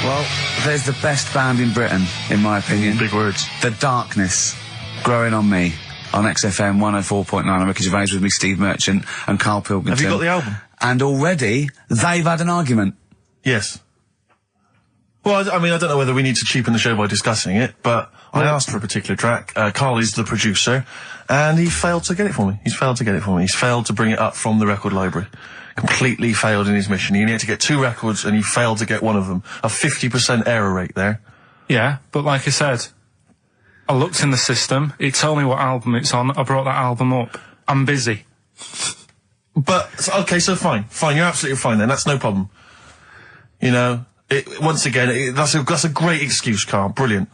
Well, there's the best band in Britain, in my opinion. Big words. The Darkness, Growing on Me, on XFM 104.9. I'm Ricky Gervais with me, Steve Merchant and Karl Pilkington. Have you got the album? And already, they've had an argument. Yes. Well, I mean, I don't know whether we need to cheapen the show by discussing it, but I asked for a particular track. Karl is the producer, and he failed to get it for me. He's failed to get it for me. He's failed to bring it up from the record library. Completely failed in his mission. He needed to get 2 records, and he failed to get one of them. A 50% error rate there. Yeah, but like I said, I looked in the system, it told me what album it's on, I brought that album up. I'm busy. But, okay, so fine, you're absolutely fine then, that's no problem. You know, once again, that's a great excuse, Karl, brilliant.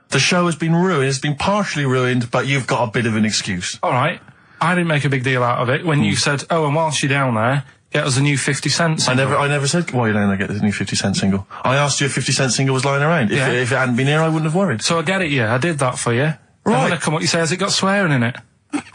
The show has been ruined, it's been partially ruined, but you've got a bit of an excuse. Alright, I didn't make a big deal out of it when you said, oh, and whilst you're down there, get us a new 50 Cent single. I never said, why are you down there, get the new 50 Cent single. I asked you if 50 Cent single was lying around. Yeah. If it hadn't been here, I wouldn't have worried. So I get it, yeah, I did that for you. Right. And then I come up, you say, has it got swearing in it?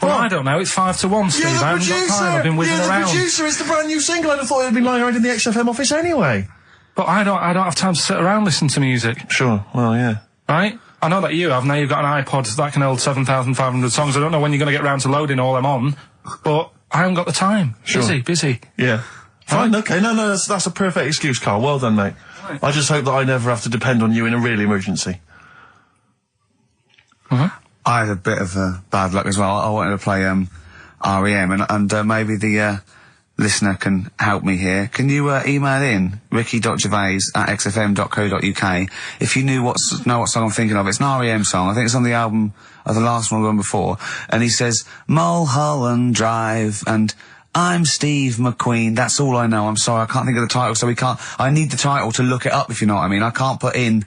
Well, I don't know, it's 5-1, Steve, I haven't got time, I've been whizzing around. You're the producer, it's the brand new single, I'd have thought it had been lying around in the XFM office anyway. But I don't have time to sit around listening to music. Sure, well, yeah. Right? I know that you have, now you've got an iPod that can hold 7,500 songs, I don't know when you're going to get round to loading all them on, but I haven't got the time. Sure. Busy. Yeah. Fine, okay, no, that's a perfect excuse, Karl, well done, mate. Right. I just hope that I never have to depend on you in a real emergency. I had a bit of bad luck as well. I wanted to play REM, and maybe the listener can help me here. Can you email in ricky.gervais@xfm.co.uk if you know what song I'm thinking of? It's an REM song. I think it's on the album of the last one before. And he says Mulholland Drive and I'm Steve McQueen. That's all I know. I'm sorry, I can't think of the title, so I need the title to look it up, if you know what I mean. I can't put in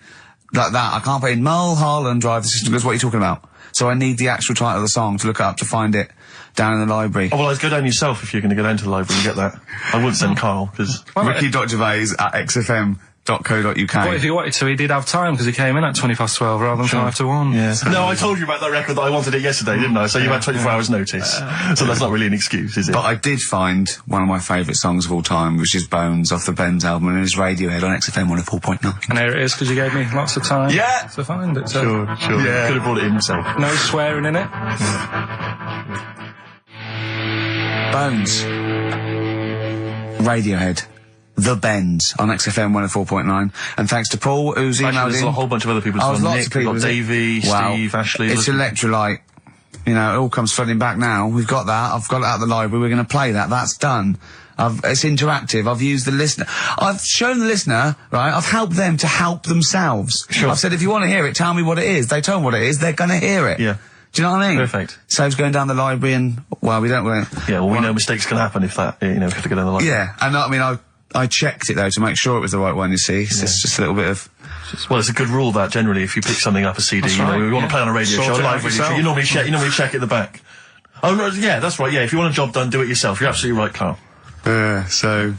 like that. I can't put in Mulholland Drive. The system goes, what are you talking about? So I need the actual title of the song to look up to find it down in the library. Oh, well, I'd go down yourself if you're going to go down to the library and get that. I wouldn't send Karl, because... ricky.gervais@xfm.co.uk. But if he wanted to, he did have time, because he came in at 1:20 rather than 5-1. Yeah. No, I told you about that record that I wanted it yesterday, didn't I? So you had 24 hours notice. So that's not really an excuse, is it? But I did find one of my favourite songs of all time, which is Bones off the Benz album, and it's Radiohead on XFM 104.9. And here it is, because you gave me lots of time to find it. So. Sure. Yeah. Could have brought it in himself. No swearing in it. Bones. Radiohead. The Bends on XFM 104.9. And thanks to Paul, who's emailed in. There's a whole bunch of other people. Lots Nick, of people. we've got Davey, Steve, Ashley. It's Electrolyte. You know, it all comes flooding back now. We've got that. I've got it out of the library. We're going to play that. That's done. It's interactive. I've used the listener. I've shown the listener, right? I've helped them to help themselves. Sure. I've said, if you want to hear it, tell me what it is. They tell me what it is. They're going to hear it. Yeah. Do you know what I mean? Perfect. Saves going down the library and, well, we don't... Yeah, well, we know mistakes can happen if that, you know, we have to go down the library. Yeah, and I mean, I checked it, though, to make sure it was the right one, you see. It's just a little bit of... Well, it's a good rule, that, generally, if you pick something up, a CD, that's you know, right, we want to play on a radio show, a live radio show, you normally check at the back. Oh, no, yeah, that's right, yeah, if you want a job done, do it yourself. You're absolutely right, Karl. So...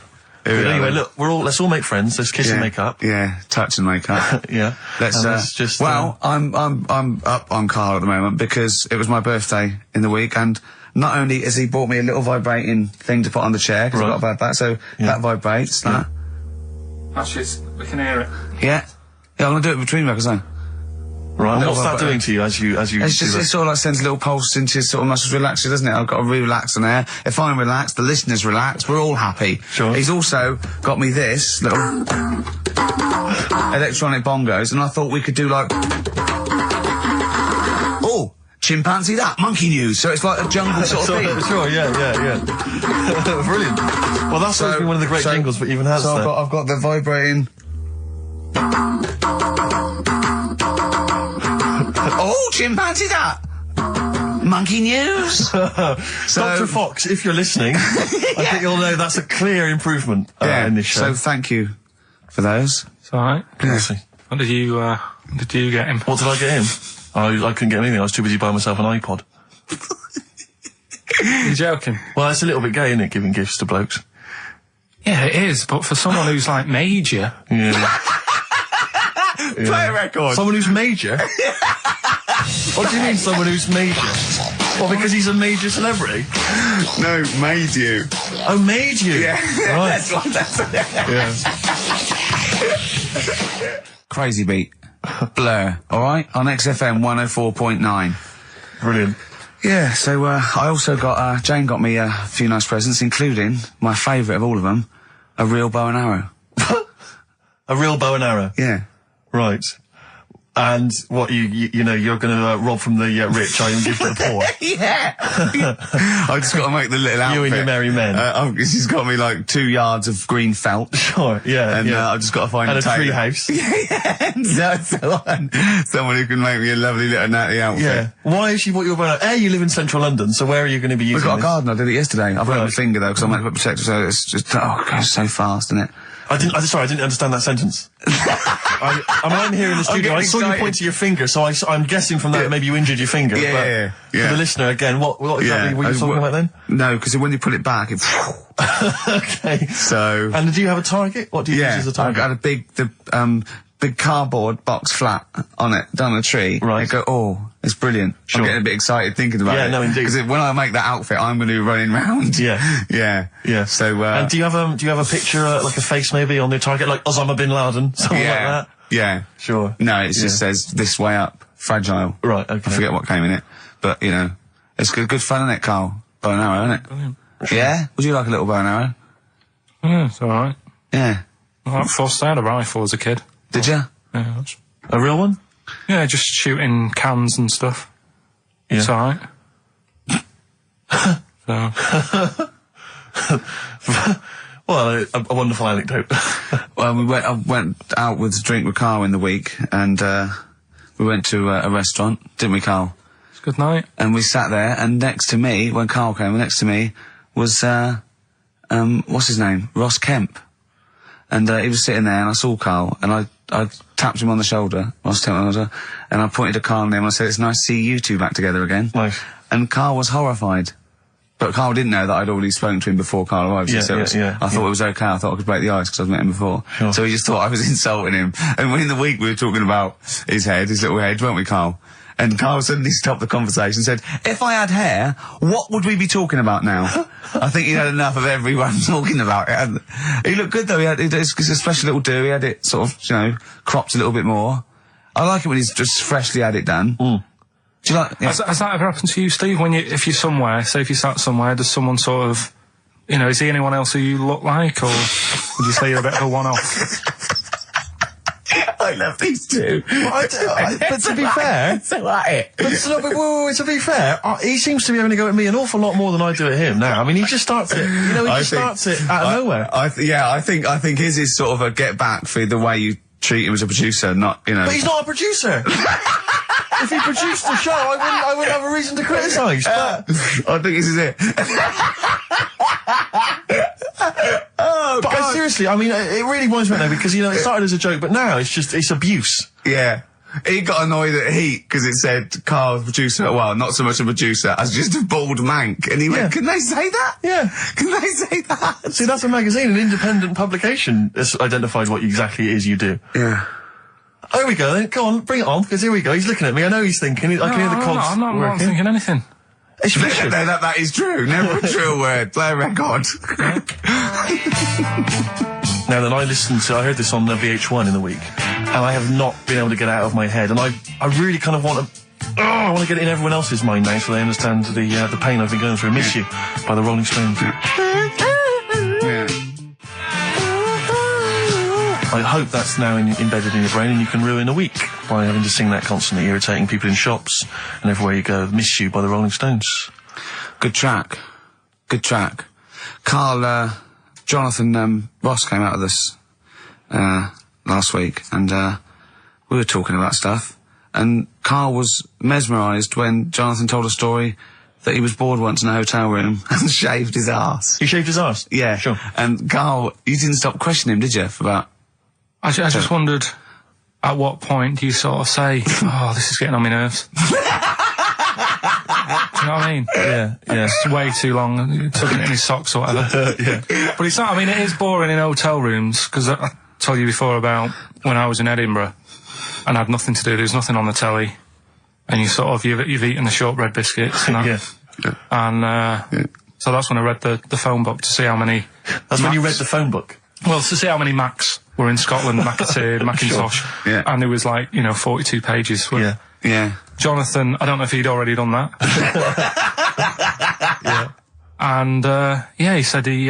But anyway, look, let's all make friends, let's kiss and make up. Yeah, touch and make up. Yeah. Let's just... Well, I'm up on Karl at the moment, because it was my birthday in the week, and... Not only has he bought me a little vibrating thing to put on the chair, because I've got about that, so that vibrates, that. Actually, we can hear it. Yeah, I'm gonna do it between records then. Right, what's that doing to you as you It's just, it sort of like sends a little pulse into your sort of muscles, relaxes, doesn't it? I've got to relax on air. If I'm relaxed, the listeners relax, we're all happy. Sure. He's also got me this little electronic bongos, and I thought we could do like... Oh! Chimpanzee that, monkey news, so it's like a jungle sort of thing. Sure, yeah. Brilliant. Well, that's always been one of the great jingles, but even has so I've got the vibrating... Oh, chimpanzee that! Monkey news! Dr. Fox, if you're listening, I think you'll know that's a clear improvement in this show. So thank you for those. It's alright. Yes. What did you get him? What did I get him? I couldn't get him anything, I was too busy buying myself an iPod. You're joking? Well, it's a little bit gay, isn't it, giving gifts to blokes? Yeah, it is, but for someone who's like major... Yeah. Play a record! Someone who's major? What do you mean, someone who's major? Well, because he's a major celebrity? No, made you. Oh, made you? Yeah. Right. That's what Yeah. Crazy Beat. Blur, alright? On XFM 104.9. Brilliant. Yeah, so I also got, Jane got me a few nice presents, including my favourite of all of them, a real bow and arrow. A real bow and arrow? Yeah. Right. And what, you know, you're gonna rob from the rich, and give to the poor? Yeah! I just got to make the little outfit. You and your merry men. She's got me like 2 yards of green felt. Sure, yeah. And yeah. I've just got to find and a tree tailor. house. Yeah, someone who can make me a lovely little natty outfit. Yeah. Why has she bought you a bow and arrow? You live in central London, so where are you going to be using We've got a this? garden, I did it yesterday. I've got my finger though, because I'm meant to put protector, so it's just, it goes so fast, isn't it? I didn't understand that sentence. I'm here in the studio. I saw you point to your finger, so I'm guessing from that maybe you injured your finger. Yeah. For the listener, again, what exactly were you talking about then? No, because when you pull it back, it... Okay. So... And did you have a target? What do you use as a target? I had a big cardboard box flat on it, down a tree. Right. I go, oh, it's brilliant. Sure. I'm getting a bit excited thinking about it. Yeah, no, indeed. Because when I make that outfit, I'm going to be running round. Yeah. Yeah. So, and do you have a picture, like a face maybe on the target, like Osama bin Laden, something like that? Yeah. Sure. No, it just says, this way up, fragile. Right, okay. I forget what came in it. But, you know, it's good fun, isn't it, Carl? Bow and arrow, isn't it? Brilliant. Yeah? Would you like a little bow and arrow? Yeah, it's alright. Yeah. I forced out a rifle as a kid. Did you? Yeah, that's... A real one? Yeah, just shooting cans and stuff. Yeah. It's alright. So... Well, a wonderful anecdote. Well, I went out with a drink with Carl in the week, and we went to a restaurant, didn't we, Carl? It's a good night. And we sat there, and next to me, when Carl came, next to me was what's his name? Ross Kemp. And he was sitting there, and I saw Carl, and I tapped him on the shoulder, Ross Kemp on the shoulder, and I pointed to Carl and him, and I said, "It's nice to see you two back together again." Nice. And Carl was horrified. But Carl didn't know that I'd already spoken to him before Carl arrived. I thought it was okay. I thought I could break the ice because I'd met him before. Sure. So he just thought I was insulting him. And in the week we were talking about his little head, weren't we, Carl? And Carl suddenly stopped the conversation and said, "If I had hair, what would we be talking about now?" I think he had enough of everyone talking about it. And he looked good though. It's a special little do. He had it sort of, cropped a little bit more. I like it when he's just freshly had it done. Mm. Do you like... Yeah. Has that ever happened to you, Steve? If you're somewhere, say if you sat somewhere, does someone sort of, is he anyone else who you look like, or would you say you're a bit of a one-off? I love these two. But to be fair... to be fair, he seems to be having to go at me an awful lot more than I do at him now. I mean, he just starts it, starts it out of nowhere. I think his is sort of a get back for the way you treat him as a producer, not, But he's not a producer! If he produced the show, I wouldn't have a reason to criticise, but... I think this is it. But seriously, I mean, it really winds me up now because, it started as a joke, but now it's abuse. Yeah. He got annoyed at Heat because it said Carl, producer, well, not so much a producer as just a bald mank. And he went, "Can they say that? Yeah. Can they say that?" See, that's a magazine, an independent publication that's identified what exactly it is you do. Yeah. There we go then. Go on, bring it on, because here we go. He's looking at me. I know he's thinking. I can hear the cogs I'm not thinking anything. It's Richard. No, that is true. Never a true word. Play a record. Now then, I heard this on VH1 in the week, and I have not been able to get it out of my head, and I really kind of want to get it in everyone else's mind now so they understand the pain I've been going through. Miss You by the Rolling Stones. Yeah. I hope that's now embedded in your brain and you can ruin a week by having to sing that constantly, irritating people in shops and everywhere you go. Miss You by the Rolling Stones. Good track. Carl, Jonathan Ross came out of this last week, and we were talking about stuff, and Carl was mesmerised when Jonathan told a story that he was bored once in a hotel room and shaved his arse. He shaved his arse? Yeah. Sure. And Carl, you didn't stop questioning him, did you, for about... I just wondered, at what point do you sort of say, "Oh, this is getting on my nerves"? Do you know what I mean? Yeah. It's way too long, tucking it in his socks or whatever. Yeah. But it's not, I mean, it is boring in hotel rooms, because I told you before about when I was in Edinburgh, and I had nothing to do, there was nothing on the telly, and you've eaten the shortbread biscuits, and that. And, so that's when I read the phone book to see how many... That's when you read the phone book? Well, to see how many Macs were in Scotland, Macintosh, Yeah. and there was like, 42 pages. Yeah. Yeah. Jonathan, I don't know if he'd already done that. Yeah. And, he said he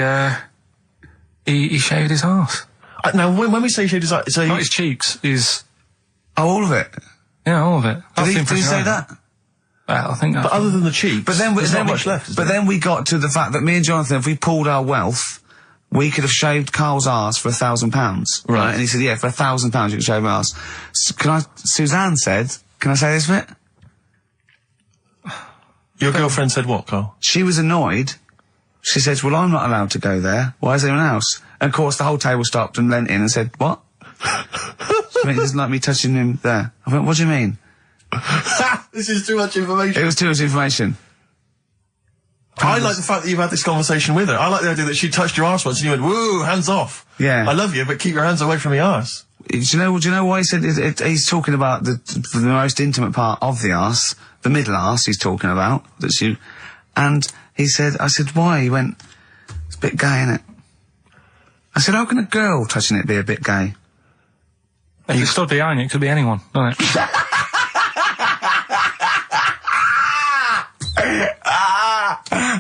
shaved his arse. Now, when we say shaved his arse, Not his cheeks, Oh, all of it. yeah, all of it. That's Did he say that? Well, I think that's... but other than the cheeks, But then, there's not much left, is But there? then we got to the fact that me and Jonathan, if we pooled our wealth, we could have shaved Carl's arse for £1,000. Right. And he said, yeah, for £1,000 you can shave my arse. Suzanne said, can I say this bit? Your girlfriend said what, Carl? She was annoyed. She says, well, I'm not allowed to go there. Why is anyone else? And of course, the whole table stopped and leant in and said, what? She went, he doesn't like me touching him there. I went, what do you mean? This is too much information. It was too much information. I like the fact that you've had this conversation with her. I like the idea that she touched your arse once and you went, woo, hands off. Yeah. I love you, but keep your hands away from my arse. Do you know why he said he's talking about the most intimate part of the arse, the middle arse he's talking about, and he said, I said, why? He went, it's a bit gay, innit? I said, how can a girl touching it be a bit gay? If you stood behind it could be anyone, doesn't it?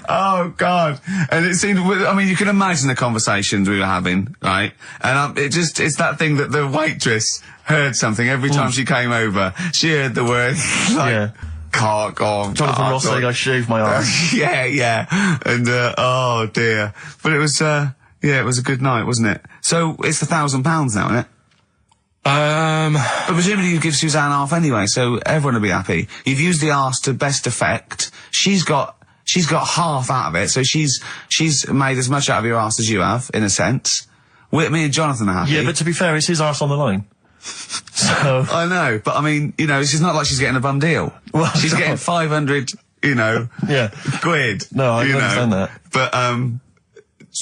Oh, God. And it seemed, I mean, you can imagine the conversations we were having, right? And it's that thing that the waitress heard something every time she came over. She heard the word, like, Yeah. cock or... Jonathan Ross saying I shaved my arse. yeah. And, oh, dear. But it was, it was a good night, wasn't it? So, it's £1,000 now, isn't it? But presumably you give Suzanne half anyway, so everyone will be happy. You've used the arse to best effect. She's got half out of it, so she's made as much out of your arse as you have, in a sense. Me and Jonathan are happy. Yeah, but to be fair, it's his arse on the line. So... I know, but I mean, it's not like she's getting a bum deal. Well, she's no. getting 500, Yeah. quid. No, I understand that. But,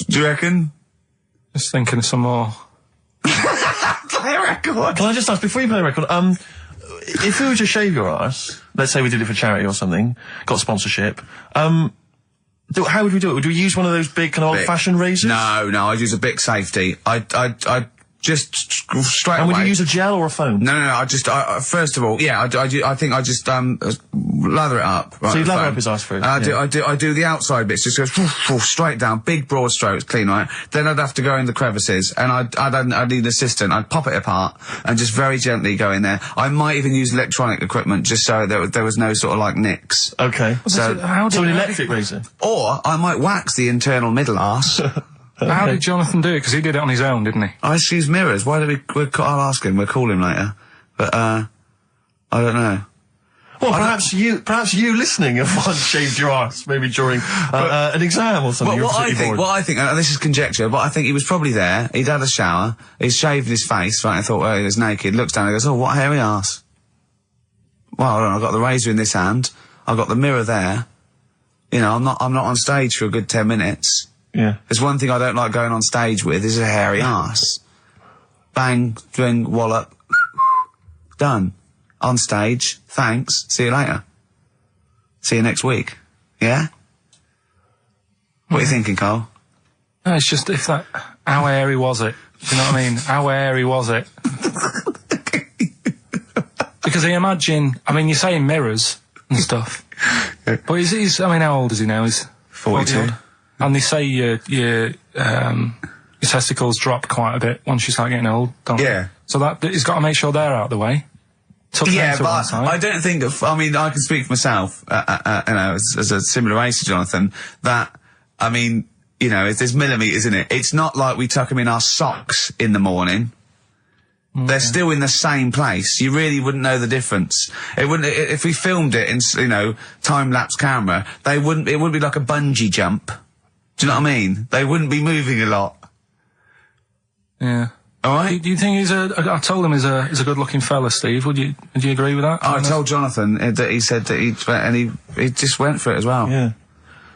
do you reckon? Just thinking of some more. Play a record. Can I just ask, before you play the record, if we were to shave your arse, let's say we did it for charity or something, got sponsorship, how would we do it? Would we use one of those big kind of old-fashioned razors? No, I'd use a Bic Safety. I'd just straight And away. would you use a gel or a foam? No, I first of all, yeah, I think I just, lather it up. Right, So you lather foam. up his arse first? I do the outside bits, just goes straight down, big broad strokes, clean, right? Then I'd have to go in the crevices, and I'd need an assistant. I'd pop it apart, and just very gently go in there. I might even use electronic equipment, just so there was no sort of like nicks. Okay. So, an electric razor? or I might wax the internal middle arse. How did Jonathan do it? Because he did it on his own, didn't he? I just use mirrors. Why don't I'll ask him, we'll call him later. But, I don't know. Well, perhaps you listening have once shaved your arse, maybe during an exam or something. What I think, and this is conjecture, but I think he was probably there, he'd had a shower, he'd shaved his face, right, I thought, well, he was naked, looks down and goes, oh, what a hairy arse. Well, hold on, I've got the razor in this hand, I've got the mirror there, I'm not on stage for a good 10 minutes. Yeah. There's one thing I don't like going on stage with, is a hairy arse. Bang, swing, wallop, done. On stage, thanks, see you later. See you next week. Yeah? What are you thinking, Carl? No, it's just how airy was it? Do you know what I mean? How airy was it? Because I imagine, you're saying mirrors and stuff. But he's how old is he now? He's 42. And they say your testicles drop quite a bit once you start getting old, don't they? Yeah. So he's got to make sure they're out of the way. Yeah, but I don't think I can speak for myself, as a similar age to Jonathan, that, there's millimetres in it. It's not like we tuck them in our socks in the morning. They're still in the same place. You really wouldn't know the difference. It wouldn't, if we filmed it in, time-lapse camera, it wouldn't be like a bungee jump. Do you know what I mean? They wouldn't be moving a lot. Yeah. All right. Do you think I told him he's a good-looking fella, Steve. Would you agree with that? I told Jonathan that he said that he just went for it as well. Yeah.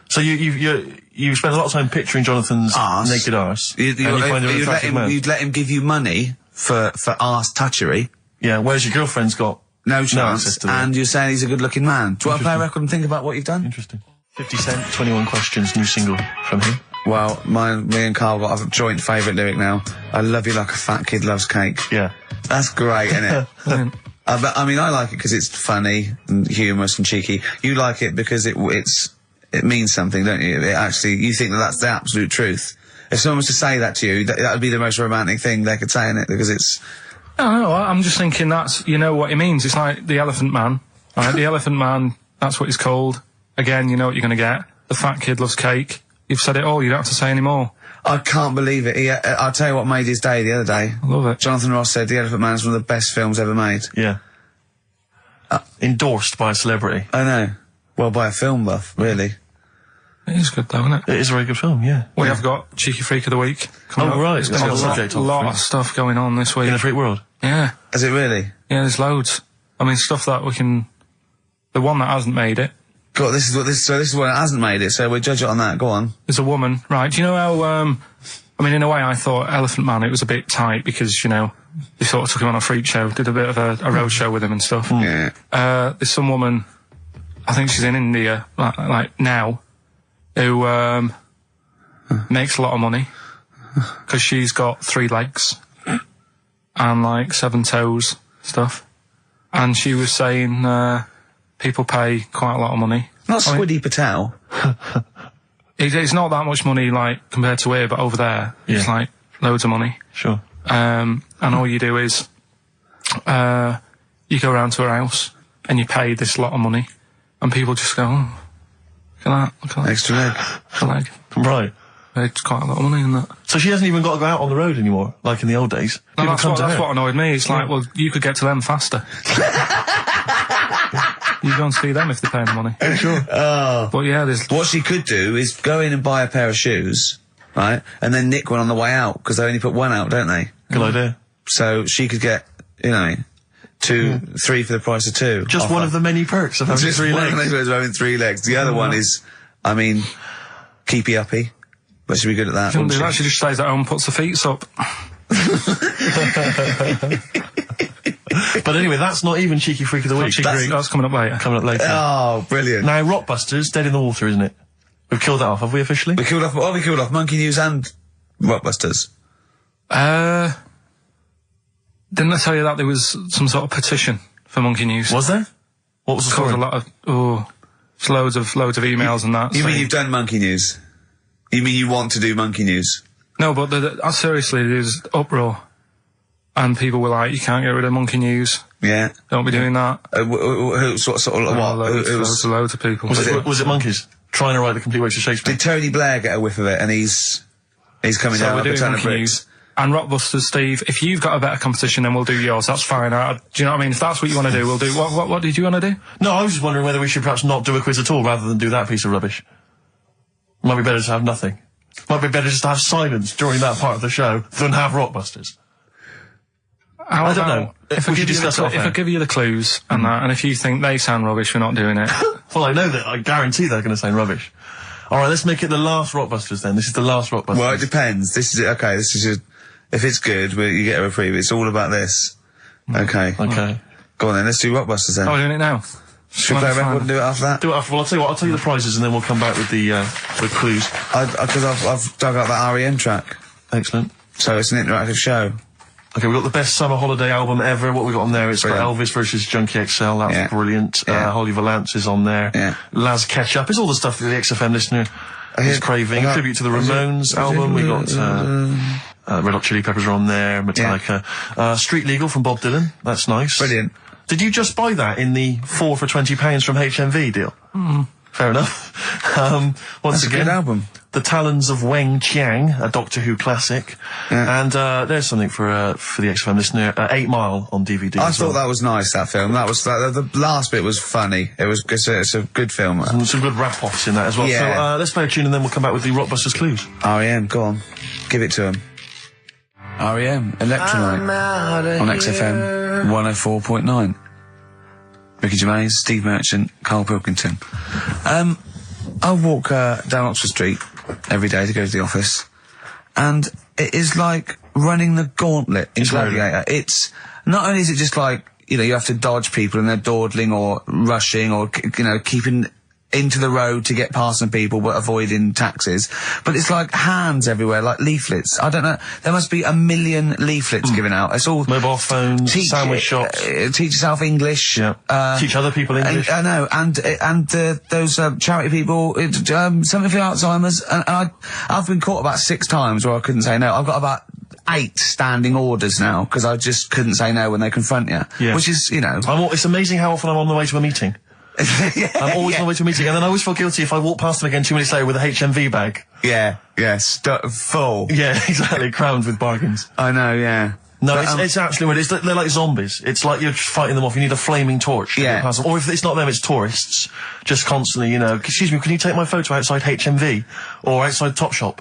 So you spent a lot of time picturing Jonathan's naked arse. You'd let him give you money for arse touchery. Yeah. Whereas your girlfriend's got no chance, access to that. and you're saying he's a good-looking man. Do you want to play a record and think about what you've done? Interesting. 50 Cent, 21 Questions, new single from him. Well, me and Carl got a joint favourite lyric now. I love you like a fat kid loves cake. Yeah. That's great, isn't it? But, I mean, I like it because it's funny and humorous and cheeky. You like it because it means something, don't you? You think that that's the absolute truth. If someone was to say that to you, that would be the most romantic thing they could say in it, because it's... I don't know, I'm just thinking you know what it means. It's like the Elephant Man, right? The Elephant Man, that's what he's called. Again, you know what you're going to get. The fat kid loves cake. You've said it all, you don't have to say any more. I can't believe it. I'll tell you what made his day the other day. I love it. Jonathan Ross said The Elephant Man is one of the best films ever made. Yeah. Endorsed by a celebrity. I know. Well, by a film buff, really. It is good though, isn't it? It is a very good film, yeah. We have got Cheeky Freak of the Week coming up. Right. There's got a lot of stuff going on this week. In the freak world? Yeah. Is it really? Yeah, there's loads. I mean, stuff that we can... The one that hasn't made it. God, this is one that hasn't made it, so we'll judge it on that. Go on. There's a woman, right? Do you know how, I mean, in a way I thought Elephant Man, it was a bit tight because, you know, they sort of took him on a freak show, did a bit of a road show with him and stuff. Yeah. There's some woman, I think she's in India, like now, who, makes a lot of money because she's got 3 legs and like 7 toes, stuff. And she was saying, people pay quite a lot of money. Not Squiddy Patel. It's not that much money, like, compared to here, but over there, it's like loads of money. Sure. And all you do is, you go around to her house and you pay this lot of money, and people just go, oh, look at that. Extra leg. Extra leg. Right. It's quite a lot of money in that. So she hasn't even got to go out on the road anymore, like in the old days? No, that's what annoyed me. It's like, well, you could get to them faster. You go and see them if they're paying the money. Sure. But yeah, what she could do is go in and buy a pair of shoes, right, and then nick one on the way out, because they only put one out, don't they? Good idea. So she could get, you know, 3 for the price of 2. Just one of the many perks of having 3 legs. Just one of having 3 legs. The other one is, I mean, keepy uppy. But she'd be good at that. Shouldn't do that. She just stays at home and puts the feet up. But anyway, that's not even Cheeky Freak of the Week. That's coming up later. Oh, brilliant. Now, Rockbusters, Dead in the Water, isn't it? We've killed that off, have we officially? We killed off Monkey News and Rockbusters. Didn't I tell you that there was some sort of petition for Monkey News? Was there? What was the story? A lot of, loads of emails and that. You mean you've done Monkey News? You mean you want to do Monkey News? No, but seriously, there's uproar. And people were like, you can't get rid of Monkey News. Yeah. Don't be doing that. Loads of people. Was it monkeys? Trying to write the complete works of Shakespeare? Did Tony Blair get a whiff of it, and he's coming down like a ton of bricks? And Rockbusters, Steve, if you've got a better competition, then we'll do yours. That's fine. Do you know what I mean? If that's what you want to do, we'll do. What did you want to do? No, I was just wondering whether we should perhaps not do a quiz at all, rather than do that piece of rubbish. Might be better to have nothing. Might be better just to have silence during that part of the show than have Rockbusters. I don't know. If I give you the clues and that, and if you think they sound rubbish, we're not doing it. Well, I know that. I guarantee they're going to sound rubbish. All right, let's make it the last Rockbusters then. This is the last Rockbusters. Well, it depends. This is okay. This is just, if it's good, you get a reprieve. It's all about this. Okay. Okay. Go on then. Let's do Rockbusters then. Oh, we're doing it now. Should we play a record and do it after that? Do it after. Well, I'll tell you what. I'll tell you the prizes and then we'll come back with the clues. Because I've dug up that REM track. Excellent. So it's an interactive show. Okay, we've got the best summer holiday album ever. What we got on there? It's got Elvis versus Junkie XL. That's brilliant. Holly Valance is on there. Yeah. Laz Ketchup. It's all the stuff that the XFM listener is craving. Tribute to the Ramones album. We got Red Hot Chili Peppers are on there. Metallica. Street Legal from Bob Dylan. That's nice. Brilliant. Did you just buy that in the 4 for £20 from HMV deal? Fair enough. Once again, a good album. The Talons of Weng Chiang, a Doctor Who classic. Yeah. And there's something for the XFM listener, 8 Mile on DVD. I thought that was nice, that film. That was the last bit was funny. It's a good film. Some good rap-offs in that as well. Yeah. So let's play a tune and then we'll come back with the Rockbusters clues. REM, go on. Give it to him. REM, Electrolyte on XFM 104.9. Ricky Gervais, Steve Merchant, Karl Pilkington. I walk down Oxford Street every day to go to the office, and it is like running the gauntlet in Gladiator. It's not only is it just like, you know, you have to dodge people and they're dawdling or rushing or, you know, keeping into the road to get past some people but avoiding taxis. But it's like hands everywhere, like leaflets. I don't know. There must be 1 million leaflets given out. It's all mobile phones, sandwich shops. Teach yourself English. Yeah. Teach other people English. I know. And those charity people, something for Alzheimer's. And I've been caught about 6 times where I couldn't say no. I've got about 8 standing orders now because I just couldn't say no when they confront you. Yeah. Which is, you know. It's amazing how often I'm on the way to a meeting. I'm always on the way to a meeting, and then I always feel guilty if I walk past them again 2 minutes later with a HMV bag. Yeah, full. Yeah, exactly, crammed with bargains. I know, yeah. No, but, it's absolutely weird. They're like zombies. It's like you're fighting them off. You need a flaming torch to get past them. Or if it's not them, it's tourists. Just constantly, excuse me, can you take my photo outside HMV? Or outside Topshop?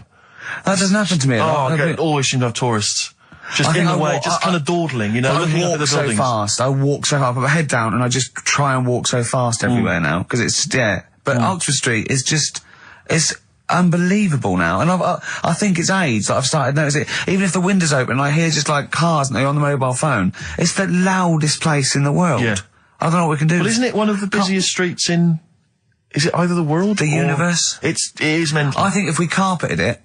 That doesn't happen to me. I always seem to have tourists. Just in the way, just kind of dawdling, looking up at the buildings. I walk so fast. I walk so hard. I put my head down and I just try and walk so fast everywhere now because it's But Oxford Street is just it's unbelievable now, and I think it's age that I've started noticing. Even if the window's open, and I hear just like cars and they're on the mobile phone. It's the loudest place in the world. Yeah. I don't know what we can do. Well, isn't it one of the busiest streets in? Is it either the world, the universe? It is mental. I think if we carpeted it.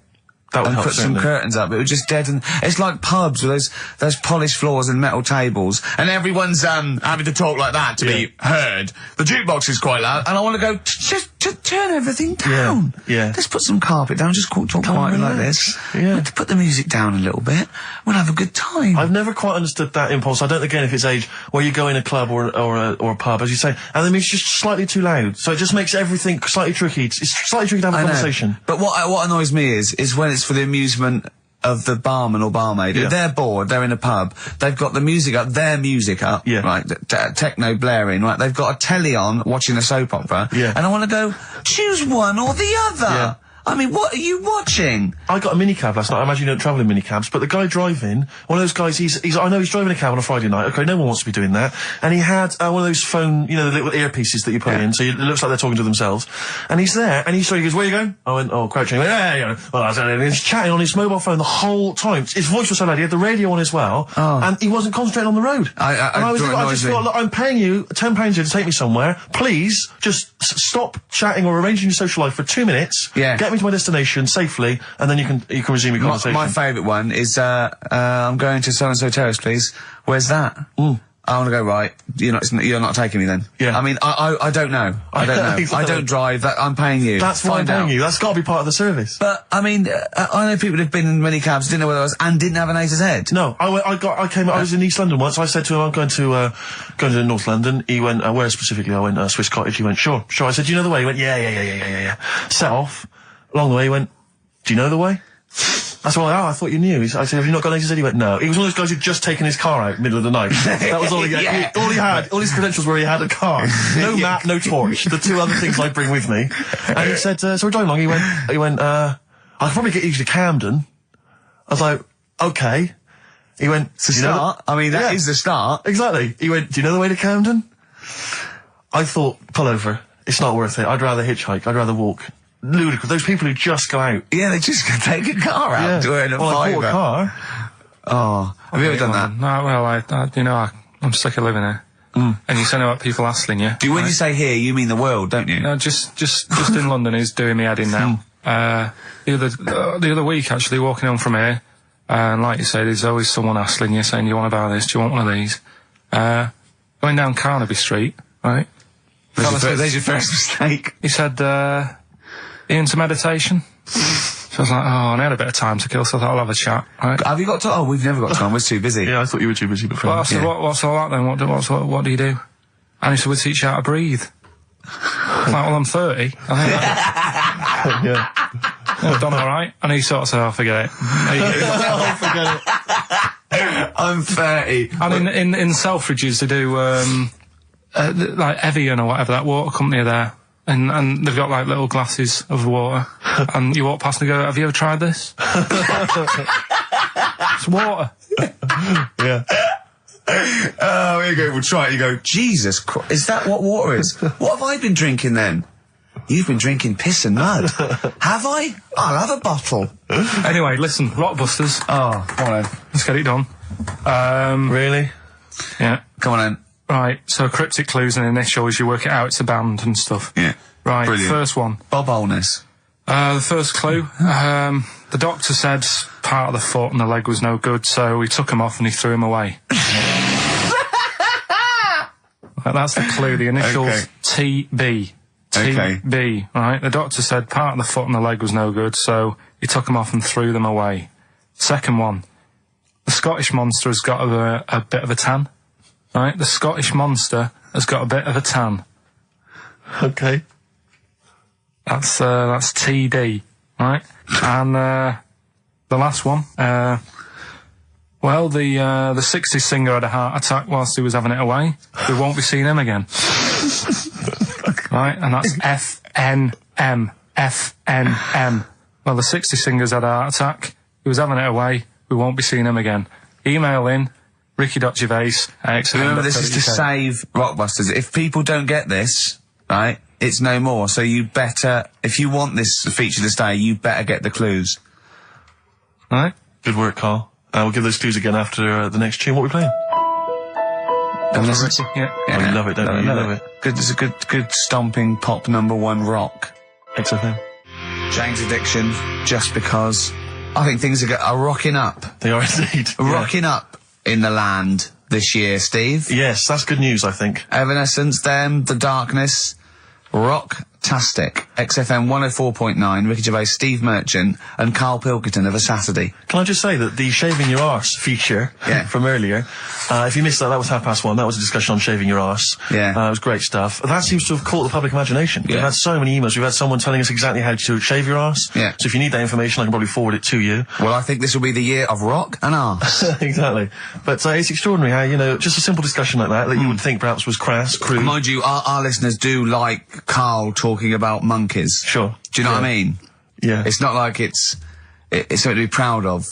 That would and help, put some curtains up. It would just deaden. It's like pubs with those polished floors and metal tables, and everyone's having to talk like that to be heard. The jukebox is quite loud, and I want to go just turn everything down. Yeah. Let's put some carpet down. Just talk quietly like this. Yeah. Put the music down a little bit. We'll have a good time. I've never quite understood that impulse. I don't again if it's age where you go in a club or a pub, as you say, and the music's just slightly too loud, so it just makes everything slightly tricky. It's slightly tricky to have a conversation. But what annoys me is when it's for the amusement of the barman or barmaid. If they're bored, they're in a pub, they've got the music up, their music up, right, techno blaring, right, they've got a telly on, watching a soap opera, and I want to go, choose one or the other. Yeah. I mean, what are you watching? I got a minicab last night. I imagine you don't travel in minicabs, but the guy driving, one of those guys, I know he's driving a cab on a Friday night. Okay, no one wants to be doing that. And he had one of those phone, the little earpieces that you put in, so it looks like they're talking to themselves. And he's there, and he goes, where are you going? I went, crouching. He went, and he's chatting on his mobile phone the whole time. His voice was so loud, he had the radio on as well, and he wasn't concentrating on the road. I just thought, look, I'm paying you £10 here to take me somewhere. Please, just stop chatting or arranging your social life for 2 minutes. Yeah. Get me to my destination safely, and then you can resume your conversation. My favourite one is, I'm going to so-and-so terrace, please. Where's that? I want to go, right, you're not taking me then. Yeah. I mean, I don't know. I don't know. Exactly. I don't drive, I'm paying you. That's why I'm paying you. That's got to be part of the service. But, I mean, I know people who've been in many cabs, didn't know where I was, and didn't have an A to Z. No, I was in East London once. I said to him, I'm going to North London. He went, where specifically? I went, Swiss Cottage. He went, sure. I said, do you know the way? He went, yeah. Set off. Along the way, he went, do you know the way? I said, I thought you knew. I said, have you not got an A to Z? He went, no. He was one of those guys who'd just taken his car out middle of the night. That was all he had. All he had, all his credentials were he had a car. No map, no torch. The 2 other things I bring with me. And he said, so we're driving along. He went, I could probably get you to Camden. I was like, okay. He went, it's the start. I mean, that is the start. Exactly. He went, do you know the way to Camden? I thought, pull over. It's not worth it. I'd rather hitchhike. I'd rather walk. Ludicrous. Those people who just go out. Yeah, they just take a car out to earn a I bought a fiver. car. Oh, have you ever done that? No, well, I'm sick of living here. And you say about people hassling you. When you say here, you mean the world, don't you? No, just in London is doing me head in now. The other week, actually, walking home from here, and like you say, there's always someone hassling you, saying, do you want to buy this? Do you want one of these? Going down Carnaby Street, right? There's your first mistake. He said, into meditation. So I was like, I had a bit of time to kill, so I thought I'll have a chat, right? Have you got time? Oh, we've never got time, we're too busy. Yeah, I thought you were too busy before. Well, I said, what's all that then? What do you do? And he said, we teach you how to breathe. I was like, well, I'm 30. I think I've done alright. And he sort of said, forget it. Forget it. I'm 30. And in Selfridges, they do, like Evian or whatever, that water company there. And they've got like little glasses of water, and you walk past and go, have you ever tried this? It's water. Yeah. Oh, here you go, we'll try it. You go, Jesus Christ, is that what water is? What have I been drinking then? You've been drinking piss and mud. Have I? I'll have a bottle. Anyway, listen, Rockbusters. Oh, come on then. Let's get it done. Really? Yeah. Come on then. Right, so cryptic clues and initials, you work it out, it's a band and stuff. Yeah. Right, Brilliant. first one. Bob Holness. The first clue, the doctor said part of the foot and the leg was no good, so he took him off and he threw him away. That's the clue, the initials TB. TB, right? The doctor said part of the foot and the leg was no good, so he took them off and threw them away. Second one, the Scottish monster has got a bit of a tan, right? The Scottish monster has got a bit of a tan. Okay. That's TD, right? And the last one, well, the 60s singer had a heart attack whilst he was having it away. We won't be seeing him again. Right? And that's FNM. FNM. Well, the 60s singer's had a heart attack. He was having it away. We won't be seeing him again. Email in ricky.gervais@xfm.co.uk. Remember, this is to save Rockbusters. If people don't get this, right, it's no more. So you better, if you want this feature to stay, you better get the clues. Right? Good work, Carl. We'll give those clues again after the next tune. What are we playing? And listen to- Yeah. Oh, you love it, don't you? You love it. Good, it's a good stomping pop #1 rock. XFM. Jane's Addiction, just because I think things are rocking up. They are indeed. Rocking up in the land this year, Steve. Yes, that's good news, I think. Evanescence, them, The Darkness, rock-tastic. XFM 104.9, Ricky Gervais, Steve Merchant, and Karl Pilkington of a Saturday. Can I just say that the shaving your arse feature from earlier, if you missed that, that was 1:30. That was a discussion on shaving your arse. Yeah. It was great stuff. That seems to have caught the public imagination. Yeah. We've had so many emails. We've had someone telling us exactly how to shave your arse. Yeah. So if you need that information, I can probably forward it to you. Well, I think this will be the year of rock and arse. Exactly. But it's extraordinary how, just a simple discussion like that you would think perhaps was crass, crude. Mind you, our listeners do like Karl talking about monkeys. Sure. Do you know what I mean? Yeah. It's not like it's something to be proud of.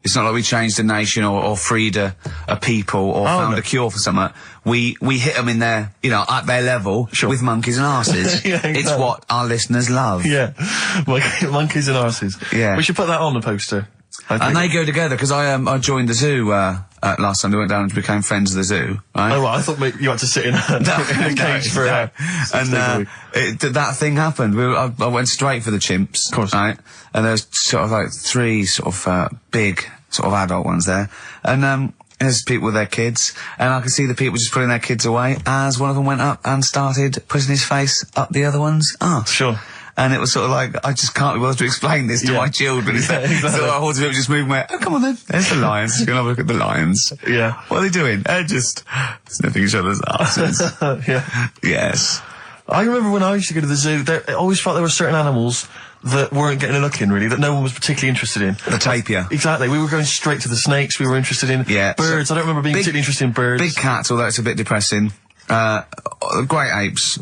It's not like we changed a nation or freed a people or found a cure for something. We hit them in their, at their level with monkeys and arses. Yeah, exactly. It's what our listeners love. Yeah. Monkeys and arses. Yeah. We should put that on the poster. I think. And they go together, because I joined the zoo last time. We went down and became friends of the zoo, right? Oh, well, I thought maybe you had to sit in a cage for and that thing happened. I went straight for the chimps, of course, right? And there's sort of like 3 sort of big sort of adult ones there, and there's people with their kids, and I could see the people just putting their kids away as one of them went up and started putting his face up the other one's arse. Sure. And it was sort of like, I just can't be bothered to explain this to my children. Exactly. So I wanted to just move my, oh, come on then. There's the lions. You're going to have a look at the lions. Yeah. What are they doing? They're just sniffing each other's asses. Yeah. Yes. I remember when I used to go to the zoo, I always felt there were certain animals that weren't getting a look in, really, that no one was particularly interested in. The tapir. Exactly. We were going straight to the snakes we were interested in. Yeah. Birds. I don't remember being particularly interested in birds. Big cats, although it's a bit depressing. Great apes.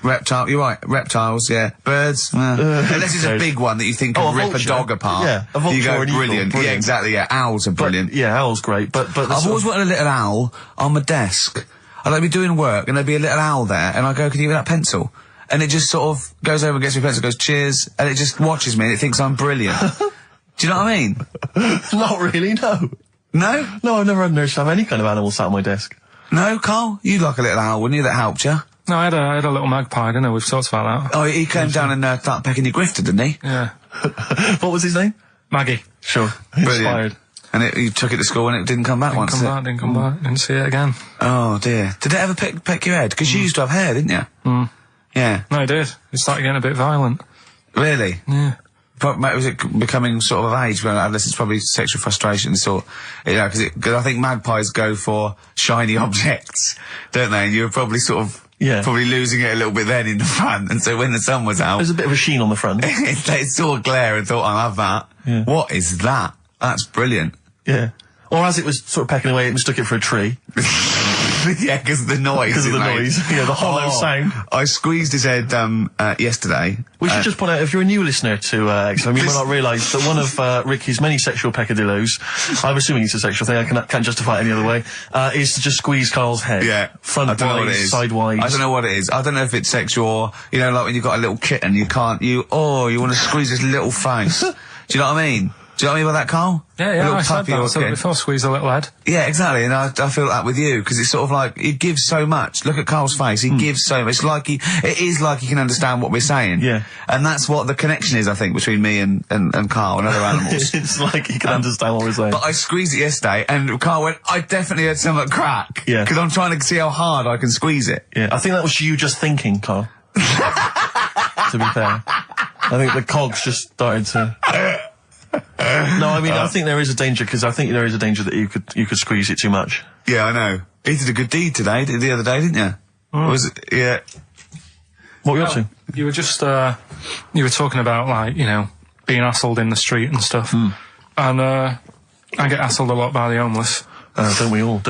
Reptile, you're right, reptiles, yeah. Birds, unless it's a big one that you think can rip a dog apart. Yeah, a vulture you go, or an eagle, brilliant. Yeah, exactly, yeah. Owls are brilliant. Yeah, owls great, but I've always wanted a little owl on my desk. I'd like to be doing work and there'd be a little owl there, and I go, can you give me that pencil? And it just sort of goes over and gets me a pencil, goes, cheers, and it just watches me and it thinks I'm brilliant. Do you know what I mean? Not really, no. No? No, I've never had an urge to have any kind of animal sat on my desk. No, Carl? You'd like a little owl, wouldn't you? That helped you. No, I had a little magpie, didn't I? We've talked about that. Oh, he came down and started pecking your grifter, didn't he? Yeah. What was his name? Maggie. Sure. Brilliant. Inspired. And you took it to school and it didn't come back once. Didn't come back. Didn't see it again. Oh dear. Did it ever peck your head? Because you used to have hair, didn't you? Yeah. No, it did. It started getting a bit violent. Really? Yeah. Was it becoming sort of age when it's probably sexual frustration sort, because I think magpies go for shiny objects, don't they? And you were probably sort of probably losing it a little bit then in the front, and so when the sun was out, there's a bit of a sheen on the front. They saw a glare and thought, I'll have that. Yeah. What is that? That's brilliant. Yeah. Or as it was sort of pecking away, it mistook it for a tree. Yeah, because of the noise. Because of the noise. Yeah, the hollow sound. I squeezed his head yesterday. We should just point out, if you're a new listener to XFM, you might not realise that one of Ricky's many sexual peccadillos, I'm assuming it's a sexual thing, I can't justify it any other way, is to just squeeze Carl's head. Yeah. Front-wise, sidewise. I don't know what it is. I don't know if it's sexual or, like when you've got a little kitten, you want to squeeze his little face. Do you know what I mean? Do you know what I mean by that, Carl? Yeah, A yeah, little I said puppy that. or So kid. before squeeze a little head. Yeah, exactly, and I feel that with you, because it's sort of like, he gives so much. Look at Carl's face, he gives so much. It is like he can understand what we're saying. Yeah. And that's what the connection is, I think, between me and Carl and other animals. It's like he can understand what we're saying. But I squeezed it yesterday, and Carl went, I definitely had something crack. Yeah. Because I'm trying to see how hard I can squeeze it. Yeah, I think that was you just thinking, Carl. To be fair. I think the cogs just started to... No, I mean, I think there is a danger, because I think there is a danger that you could squeeze it too much. Yeah, I know. He did a good deed today, the other day, didn't you? Was it? Yeah. What were you up to? You were just, you were talking about, like, you know, being hassled in the street and stuff. And, I get hassled a lot by the homeless. Don't we all?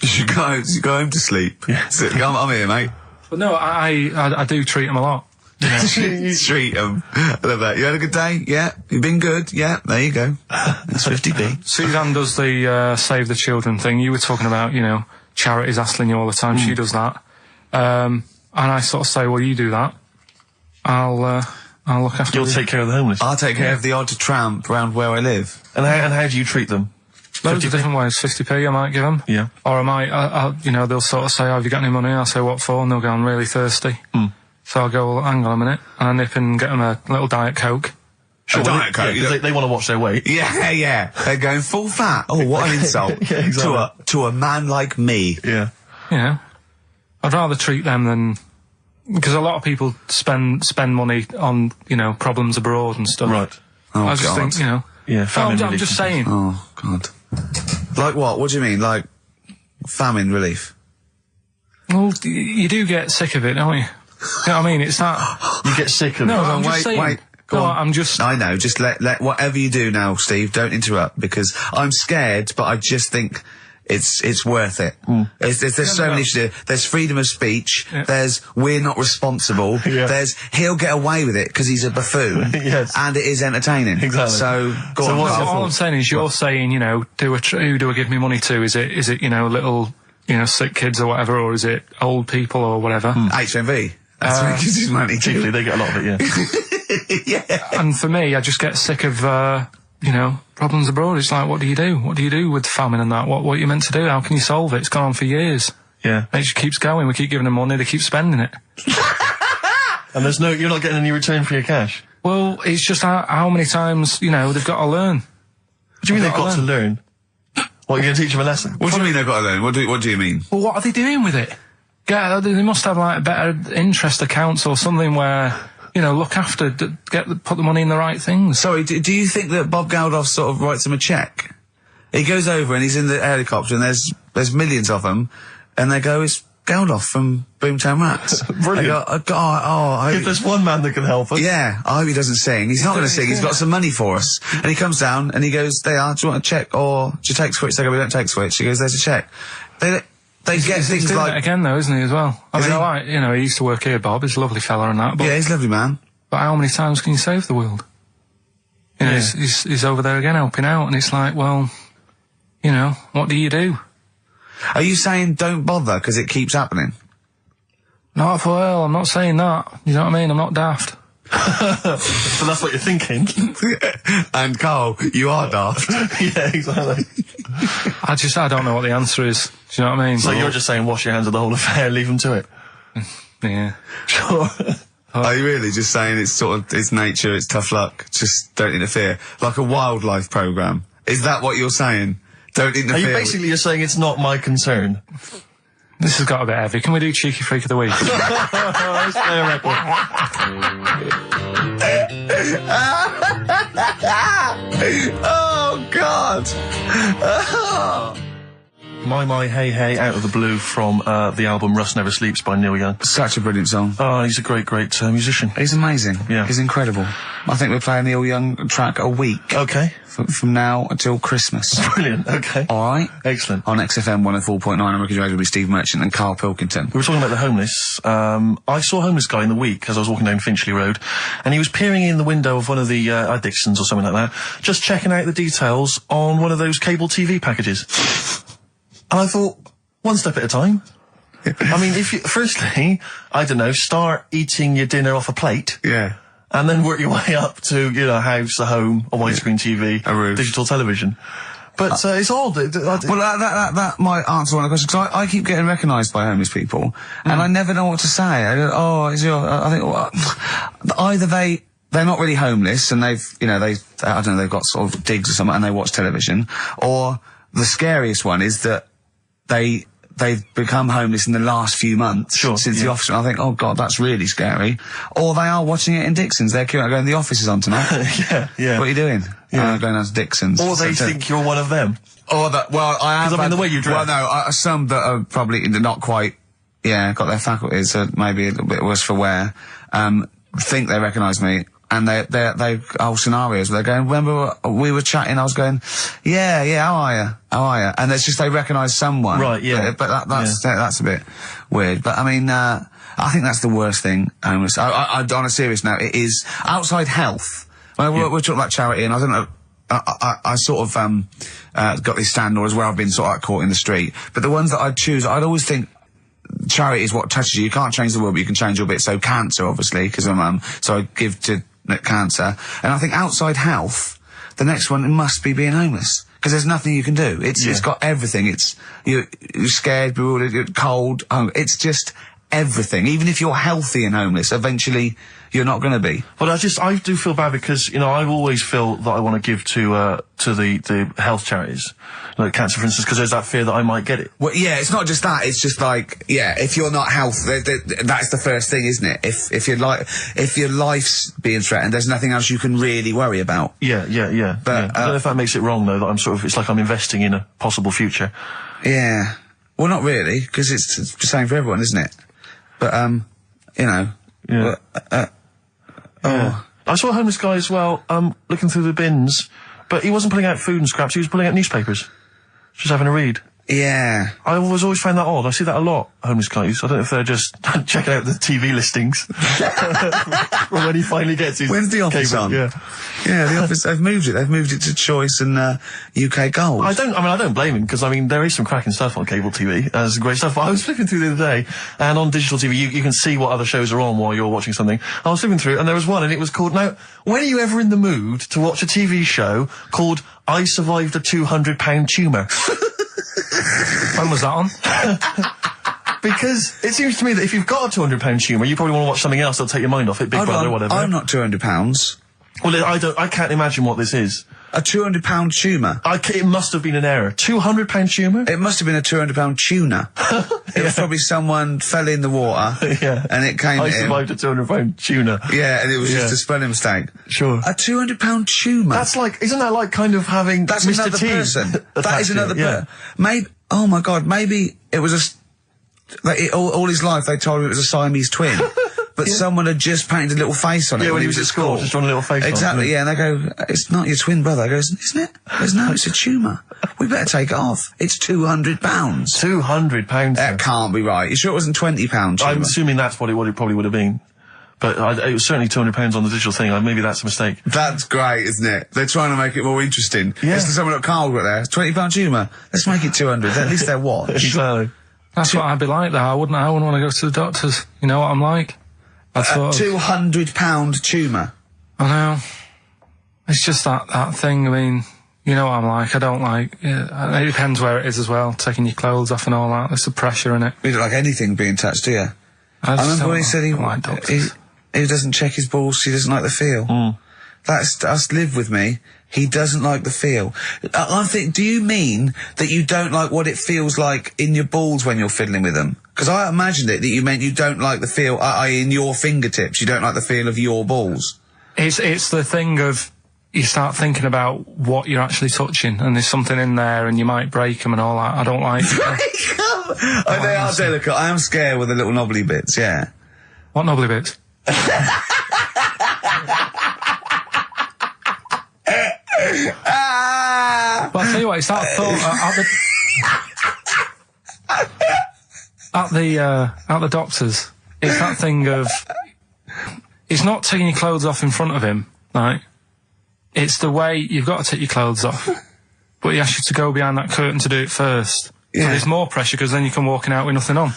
You should go home to sleep. Yeah. I'm here, mate. But no, I do treat them a lot. Treat them. I love that. You had a good day? Yeah. You've been good? Yeah. There you go. That's 50p. Suzanne does the Save the Children thing. You were talking about, you know, charities hassling you all the time. She does that. And I sort of say, well, you do that. I'll look after You'll take care of the homeless. I'll take care of the odd tramp around where I live. And how do you treat them? Loads of different ways. 50p I might give them. Yeah. Or I might, you know, they'll sort of say, oh, have you got any money? I'll say, what for? And they'll go, I'm really thirsty. So I'll go, well, hang on a minute. And I nip and get them a little Diet Coke. Sure, Diet Coke. Yeah, they want to watch their weight. Yeah, yeah. They're going full fat. Oh, what an insult. Yeah, exactly. To a man like me. Yeah. You know, I'd rather treat them than... Because a lot of people spend money on, you know, problems abroad and stuff. Right. Oh, I just God. think, you know... Yeah, famine I'm relief. just saying. Oh, God. Like what? What do you mean? Like famine relief? Well, you do get sick of it, don't you? You know what I mean? It's that... You get sick of No, it. I'm just saying. Wait. Go No, on. I'm just... I know. Just let whatever you do now, Steve, don't interrupt, because I'm scared, but I just think it's worth it. There's so many issues. There's freedom of speech. Yeah. There's we're not responsible. Yeah. There's he'll get away with it because he's a buffoon. Yes. And it is entertaining. Exactly. So go So on. what's Carl. your All thought? I'm saying is you're saying, you know, who do I give me money to? Is it, you know, little, you know, sick kids or whatever, or is it old people or whatever? HMV. That's where he gives his money to. Chiefly, they get a lot of it, yeah. Yeah. And for me, I just get sick of, you know, problems abroad. It's like, what do you do? What do you do with famine and that? What are you meant to do? How can you solve it? It's gone on for years. Yeah. And it just keeps going. We keep giving them money. They keep spending it. And you're not getting any return for your cash. Well, it's just how many times, you know, they've got to learn. What do you mean they've got to learn? What, you're going to teach them a lesson? What do you mean they've got to learn? What do you mean? Well, what are they doing with it? Yeah, they must have like better interest accounts or something where, you know, look after, put the money in the right things. Sorry, do you think that Bob Geldof sort of writes him a cheque? He goes over and he's in the helicopter and there's millions of them, and they go, it's Geldof from Boomtown Rats. Brilliant. They go, I If hope, there's one man that can help us. yeah, I hope he doesn't sing. He's not going to sing. He's got some money for us. And he comes down and he goes, do you want a cheque or do you take Switch? They go, we don't take Switch. He goes, there's a cheque. They get He's things doing like... it again though, isn't he, as well? I Is mean, he? I like, you know, he used to work here, Bob. He's a lovely fella and that, but, Yeah, he's a lovely man. but how many times can you save the world? You know, Yeah. he's over there again helping out, and it's like, well, you know, what do you do? Are you saying don't bother because it keeps happening? Not for well, I'm not saying that. You know what I mean? I'm not daft. So that's what you're thinking. And Carl, you are daft. Yeah, exactly. I don't know what the answer is. Do you know what I mean? So you're just saying wash your hands of the whole affair, leave them to it. Yeah. Sure. Are you really just saying it's sort of, it's nature, it's tough luck, just don't interfere? Like a wildlife programme. Is that what you're saying? Don't interfere. Are you basically you're saying it's not my concern? This has got a bit heavy. Can we do Cheeky Freak of the Week? Let's play a record. Oh, God! My Hey Hey out of the blue from the album Rust Never Sleeps by Neil Young. Such a brilliant song. Oh, he's a great musician. He's amazing. Yeah. He's incredible. I think we're playing Neil Young track a week Okay. from now until Christmas. Brilliant. Okay. Alright? Excellent. On XFM 104.9, I'm Ricky Radio with Steve Merchant and Karl Pilkington. We were talking about the homeless. I saw a homeless guy in the week as I was walking down Finchley Road, and he was peering in the window of one of the Dixons or something like that, just checking out the details on one of those cable TV packages. And I thought, one step at a time. I mean, firstly, I don't know, start eating your dinner off a plate. Yeah. and then work your way up to, you know, a house, a home, a widescreen TV, A roof. digital television. But it's odd. Well, that might answer one of the questions, because I keep getting recognised by homeless people, and I never know what to say. I go, oh, is your... I think, well, either they're not really homeless, and they've, you know, I don't know, they've got sort of digs or something, and they watch television, or the scariest one is that they've become homeless in the last few months since the office. And I think, oh God, that's really scary. Or they are watching it in Dixon's. They're queuing, going, the office is on tonight. Yeah. What are you doing? Yeah. Going down to Dixon's. Or they think you're one of them. Or that, well, I am. Because I mean, the way you dress. Well, no, some that are probably not quite, got their faculties, maybe a little bit worse for wear, think they recognise me. And they whole scenarios where they're going, remember we were chatting, I was going, yeah, how are you? And it's just they recognise someone. Right, yeah. But that's a bit weird. But I mean, I think that's the worst thing, homeless. On a serious note, it is outside health. Well, we're talking about charity, and I don't know, I sort of, got this stand orders where I've been sort of caught in the street. But the ones that I'd choose, I'd always think, charity is what touches you. You can't change the world, but you can change your bit. So cancer, obviously, because I'm so I give to cancer. And I think outside health, the next one must be being homeless, because there's nothing you can do. It's got everything. You're scared, bewildered, you're cold, hungry. It's just everything. Even if you're healthy and homeless, eventually you're not going to be. But I do feel bad because, you know, I always feel that I want to give to the health charities, like cancer, for instance, because there's that fear that I might get it. Well, yeah, it's not just that. It's just like, if you're not healthy, that's the first thing, isn't it? If your life's being threatened, there's nothing else you can really worry about. Yeah. But I don't know if that makes it wrong, though, that it's like I'm investing in a possible future. Yeah. Well, not really, because it's the same for everyone, isn't it? But, you know. Yeah. I saw a homeless guy as well, looking through the bins, but he wasn't pulling out food and scraps, he was pulling out newspapers. Just having a read. Yeah. I always found that odd. I see that a lot, homeless guys. I don't know if they're just checking out the TV listings. Or when he finally gets his... When's the office cable? on? Yeah, the office, they've moved it. They've moved it to Choice and UK Gold. I don't blame him, because, I mean, there is some cracking stuff on cable TV. There's some great stuff. But I was flipping through the other day, and on digital TV, you can see what other shows are on while you're watching something. I was flipping through, and there was one, and it was called... Now, when are you ever in the mood to watch a TV show called I Survived a 200-pound tumour? When was that on? Because it seems to me that if you've got a 200-pound tumour, you probably want to watch something else that'll take your mind off it, Big Brother or whatever. I'm not £200. Well, I can't imagine what this is. A £200 tumour? It must have been an error. £200 tumour? It must have been a £200 tuna. It was probably someone fell in the water. Yeah. And it came I survived a £200 tuna. Yeah, and it was just a spelling mistake. Sure. A £200 tumour? That's like, isn't that like kind of having That's Mr. another T person. That is another person. Yeah. Maybe, oh my God, maybe it was all his life they told him it was a Siamese twin. But someone had just painted a little face on it when he was at school. Just drawn a little face exactly, on it. Yeah, and they go, it's not your twin brother. He goes, isn't it? He goes, no, it's a tumour. We better take it off. It's £200. £200. That can't be right. You sure it wasn't £20? I'm assuming that's what it probably would have been. But it was certainly £200 on the digital thing. Maybe that's a mistake. That's great, isn't it? They're trying to make it more interesting. Yeah. It's someone at Carl got there. £20 tumour. Let's make it 200. At least they're watched. Exactly. That's what I'd be like, though. I wouldn't want to go to the doctors. You know what I'm like? A £200 tumour. I know. It's just that thing. I mean, you know what I'm like. I don't like... it depends where it is as well. Taking your clothes off and all that. There's the pressure in it. You don't like anything being touched, do you? I remember when he said he doesn't check his balls, he doesn't like the feel. That's live with me. He doesn't like the feel. I think, do you mean that you don't like what it feels like in your balls when you're fiddling with them? Because I imagined it that you meant you don't like the feel, i.e. in your fingertips, you don't like the feel of your balls. It's the thing of, you start thinking about what you're actually touching, and there's something in there, and you might break them and all that. I don't like Break them? They are delicate. I am scared with the little knobbly bits, yeah. What knobbly bits? But I'll tell you what, it's that thought at the doctors. It's that thing of, it's not taking your clothes off in front of him, right? It's the way you've got to take your clothes off, but he asks you to go behind that curtain to do it first. Yeah. So there's more pressure because then you come walking out with nothing on.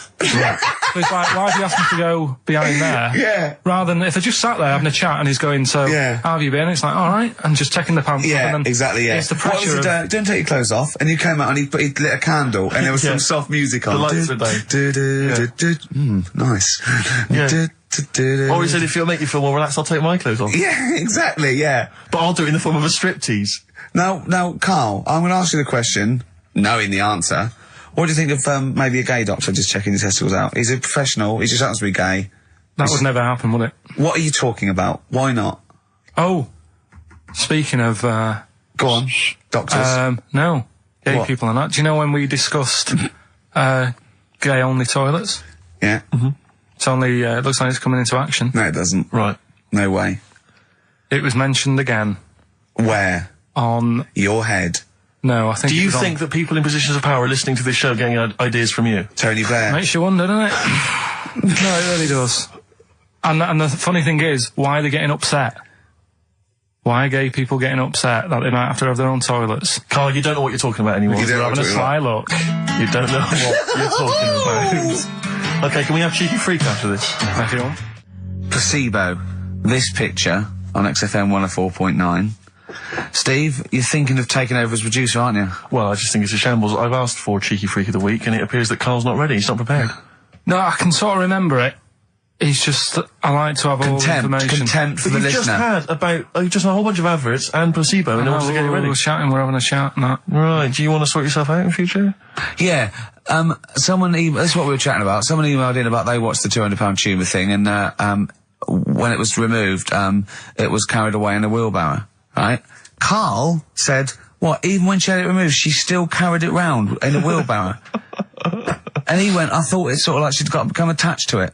it's like, why do you ask me to go behind there? Yeah. Rather than if I just sat there having a chat and he's going, so, Yeah. how have you been? It's like, all right, and just taking the pants off. Yeah, And then exactly, yeah. It's the What was pressure it, don't take your clothes off, and you came out and he lit a candle, and there was some soft music on. The lights were down. Nice. Yeah. Or he said, if it'll make you feel more relaxed, I'll take my clothes off. Yeah, exactly, yeah. But I'll do it in the form of a striptease. Now, Carl, I'm going to ask you the question, knowing the answer. What do you think of maybe a gay doctor just checking his testicles out? He's a professional, he just happens to be gay. That would never happen, would it? What are you talking about? Why not? Oh, speaking of, Go on, doctors. no, gay What? people and that. Do you know when we discussed, gay-only toilets? Yeah. It's only, it looks like it's coming into action. No, it doesn't. Right. No way. It was mentioned again Where? on, Your head. no, I think Do it you was on- think that people in positions of power are listening to this show getting ideas from you? Tony Blair. Makes you wonder, doesn't it? No, it really does. And the funny thing is, why are they getting upset? Why are gay people getting upset that they might have to have their own toilets? Carl, you don't know what you're talking about anymore. You don't They're know having a what sly look. You don't know what you're talking about. Okay, can we have Cheeky Freak after this? If you want. Placebo. This picture on XFM 104.9. Steve, you're thinking of taking over as producer, aren't you? Well, I just think it's a shambles. I've asked for Cheeky Freak of the Week, and it appears that Carl's not ready. He's not prepared. No, I can sort of remember it. It's just that I like to have all the information. Contempt for But the you've just listener. had just a whole bunch of adverts and placebo in order to get it ready. We're shouting, we're having a shout and that. Right, do you want to sort yourself out in future? Yeah, that's what we were chatting about. Someone emailed in about they watched the £200 tumour thing, and when it was removed, it was carried away in a wheelbarrow, right? Carl said, what, even when she had it removed, she still carried it round in a wheelbarrow? And he went, I thought it's sort of like she'd become attached to it.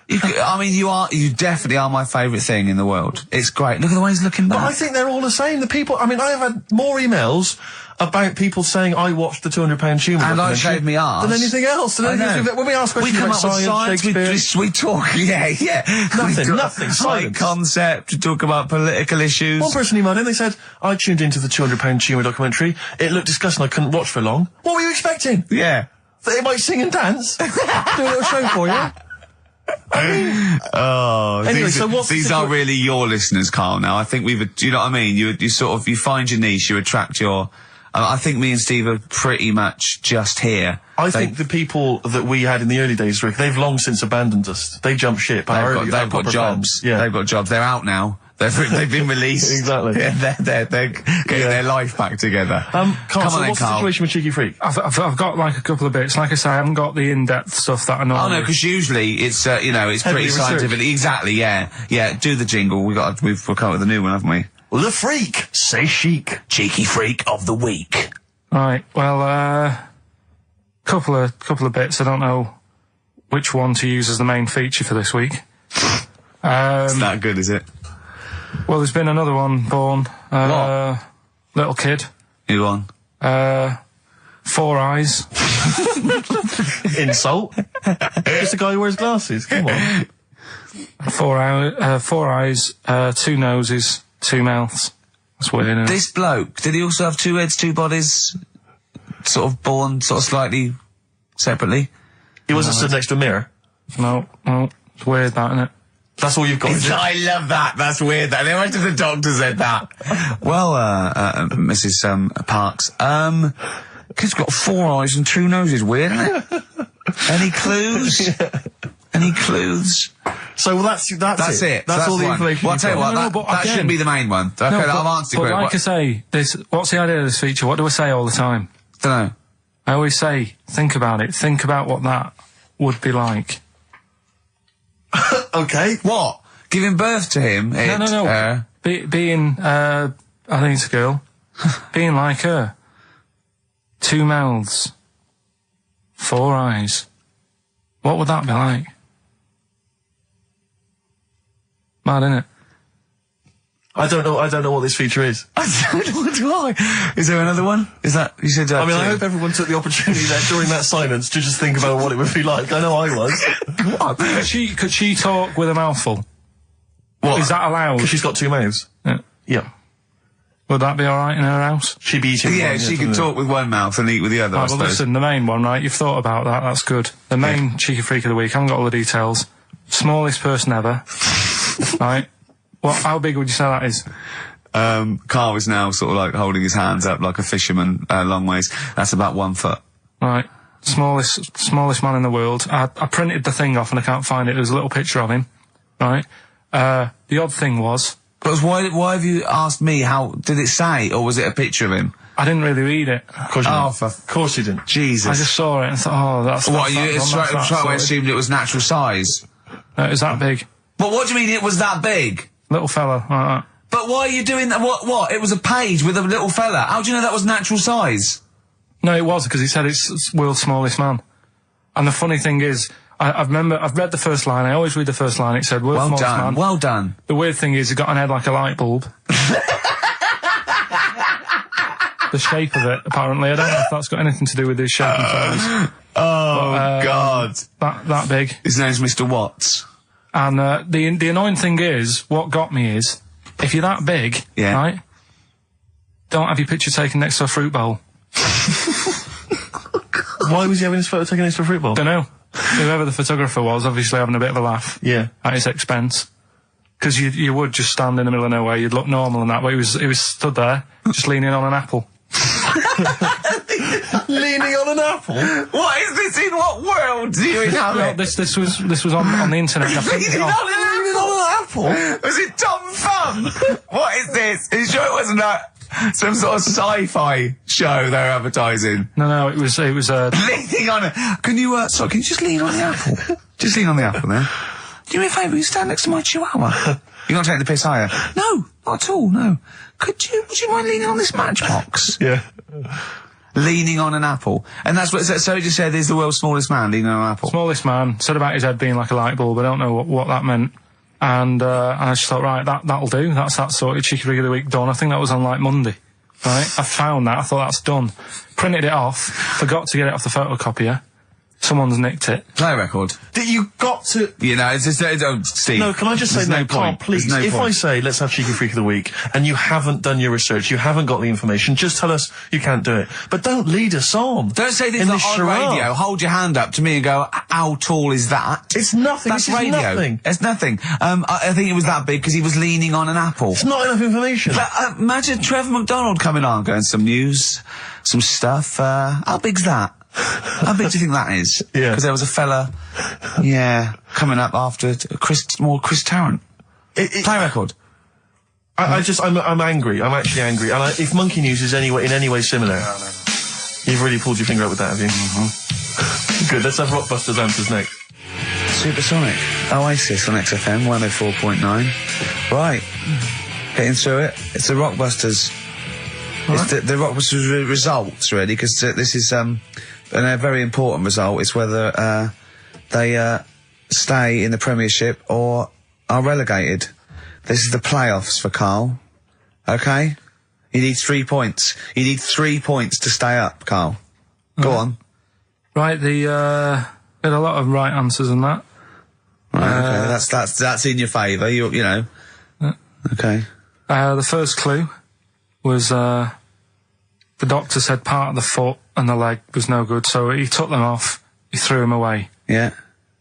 You definitely are my favourite thing in the world. It's great. Look at the way he's looking back. But I think they're all the same. The people, I have had more emails about people saying I watched the £200 tumour and I documentary shaved me arse. than anything else. I know. When we ask questions come about up with science, Shakespeare, we talk, yeah. Nothing, High silence. concept, we talk about political issues. one person emailed in, they said, I tuned into the £200 tumour documentary. It looked disgusting, I couldn't watch for long. What were you expecting? Yeah. That it might sing and dance? Do a little show for you? Anyway, so what's these are really your listeners, Carl. Now, I think do you know what I mean? You sort of, you find your niche, you attract your. I think me and Steve are pretty much just here. I think the people that we had in the early days, Rick, they've long since abandoned us. They jumped ship. They've got jobs. Yeah, they've got jobs. They're out now. They've been released. Exactly. Yeah, they're getting their life back together. Carl, Come so on then, what's the Carl. situation with Cheeky Freak? I've got like a couple of bits. Like I say, I haven't got the in-depth stuff that I know. Oh no, because usually it's it's Heavily pretty researched. scientific. Exactly, yeah. Do the jingle. We've come up with a new one, haven't we? The Freak, say chic. Cheeky Freak of the Week. Right. Well, couple of bits. I don't know which one to use as the main feature for this week. It's that good, is it? Well, there's been another one born. What? Little kid. Who won? 4 eyes. Insult. Just a guy who wears glasses. Come on. 4 eyes, 2 noses, 2 mouths. That's weird, isn't it? This bloke, did he also have 2 heads, 2 bodies? Sort of born sort of slightly separately? He wasn't stood next to a mirror. No. It's weird, that, isn't it? That's all you've got. Is it? I love that. That's weird. That. Imagine the doctor said that. Well, Mrs. Parks, kid's got 4 eyes and 2 noses. Weird, isn't it? Any clues? Any clues? So that's it. That's all the one. information. Well, I'll tell you what, but that again- shouldn't be the main one. Okay, I've answered but it. like I say, what's the idea of this feature? What do I say all the time? Don't know. I always say, think about it. Think about what that would be like. Okay. What? Giving birth to him? No. Being, I think it's a girl. Being like her. 2 mouths. 4 eyes. What would that be like? Mad, innit? I don't know what this feature is. I don't know why. Is there another one? Is that, you said I mean, I hope everyone took the opportunity there during that silence to just think about what it would be like. I know I was. Could she talk with a mouthful? What? Is that allowed? Because she's got 2 mouths. Yeah. Yeah. Would that be alright in her house? She'd be eating Yeah, one, she can talk with one mouth and eat with the other, I Right, well, suppose. listen, the main one, right? You've thought about that. That's good. The main cheeky freak of the week. I haven't got all the details. Smallest person ever. Right? How big would you say that is? Carl is now sort of like holding his hands up like a fisherman, long ways. That's about 1 foot. Right. Smallest man in the world. I printed the thing off and I can't find it. There's a little picture of him. Right? The odd thing was... But why have you asked me how... Did it say, or was it a picture of him? I didn't really read it. Of course you didn't. Of course you didn't. Jesus. I just saw it and thought, oh, that's... What, that's you straight away assumed it was natural size? No, it was that big. But what do you mean it was that big? Little fella, like that. But why are you doing that? What? It was a page with a little fella. How do you know that was natural size? No, it was, because he said it's world's smallest man. And the funny thing is, I've read the first line, I always read the first line, it said world's smallest man. Well done. The weird thing is, he got an head like a light bulb. The shape of it, apparently. I don't know if that's got anything to do with his shape and size. God. That big. His name's Mr. Watts. And the annoying thing is, what got me is, if you're that big, Yeah. right, don't have your picture taken next to a fruit bowl. Why was he having his photo taken next to a fruit bowl? Don't know. Whoever the photographer was, obviously having a bit of a laugh. Yeah. At his expense. Because you would just stand in the middle of nowhere, you'd look normal and that, but he was stood there, just leaning on an apple. Leaning on an apple? What is this? In what world do you inhabit? This was on the internet. And I printed it off. Leaning on an apple? Was it Tom Thumb? What is this? Are you sure it wasn't some sort of sci-fi show they're advertising? No, it was Leaning on it. Can you just lean on the apple? Just lean on the apple there. Do me a favour, you stand next to my chihuahua. You're not taking the piss, are you? No, not at all, no. Would you mind leaning on this matchbox? Yeah. Leaning on an apple. And that's what, so he just said he's the world's smallest man leaning on an apple. smallest man, said about his head being like a light bulb, I don't know what that meant. And I just thought, right, that'll do. That's that sorted. Cheeky Rig of the Week done. I think that was on like Monday. Right? I found that. I thought that's done. Printed it off. Forgot to get it off the photocopier. Someone's nicked it. Play a record. You got to... You know, it's just, Steve. No, can I just say, there's no Carl, point. please, There's no if point. I say, let's have Cheeky Freak of the Week, and you haven't done your research, you haven't got the information, just tell us you can't do it. But don't lead us on. Don't say things in like this on charade. radio. Hold your hand up to me and go, how tall is that? It's nothing. That's This is radio. nothing. It's nothing. I think it was that big because he was leaning on an apple. It's not enough information. But, imagine Trevor McDonald coming on, going some news, some stuff. How big's that? How big do you think that is? Yeah. Because there was a fella, coming up after Chris Tarrant. Play a record. I'm angry. I'm actually angry. And if Monkey News is in any way similar, you've really pulled your finger out with that, have you? Mm-hmm. Good. Let's have Rockbusters answers next. Supersonic. Oasis on XFM 104.9. Right. Getting through it. It's the Rockbusters. Right. It's the Rockbusters results, really, because this is a very important result. It's whether they stay in the Premiership or are relegated. This is the playoffs for Karl. Okay? You need 3 points. You need 3 points to stay up, Karl. Go on. Right, had a lot of right answers in that. Right, okay. That's in your favour. You know. Okay. The first clue was the doctor said part of the foot and the leg was no good, so he took them off. He threw them away. Yeah.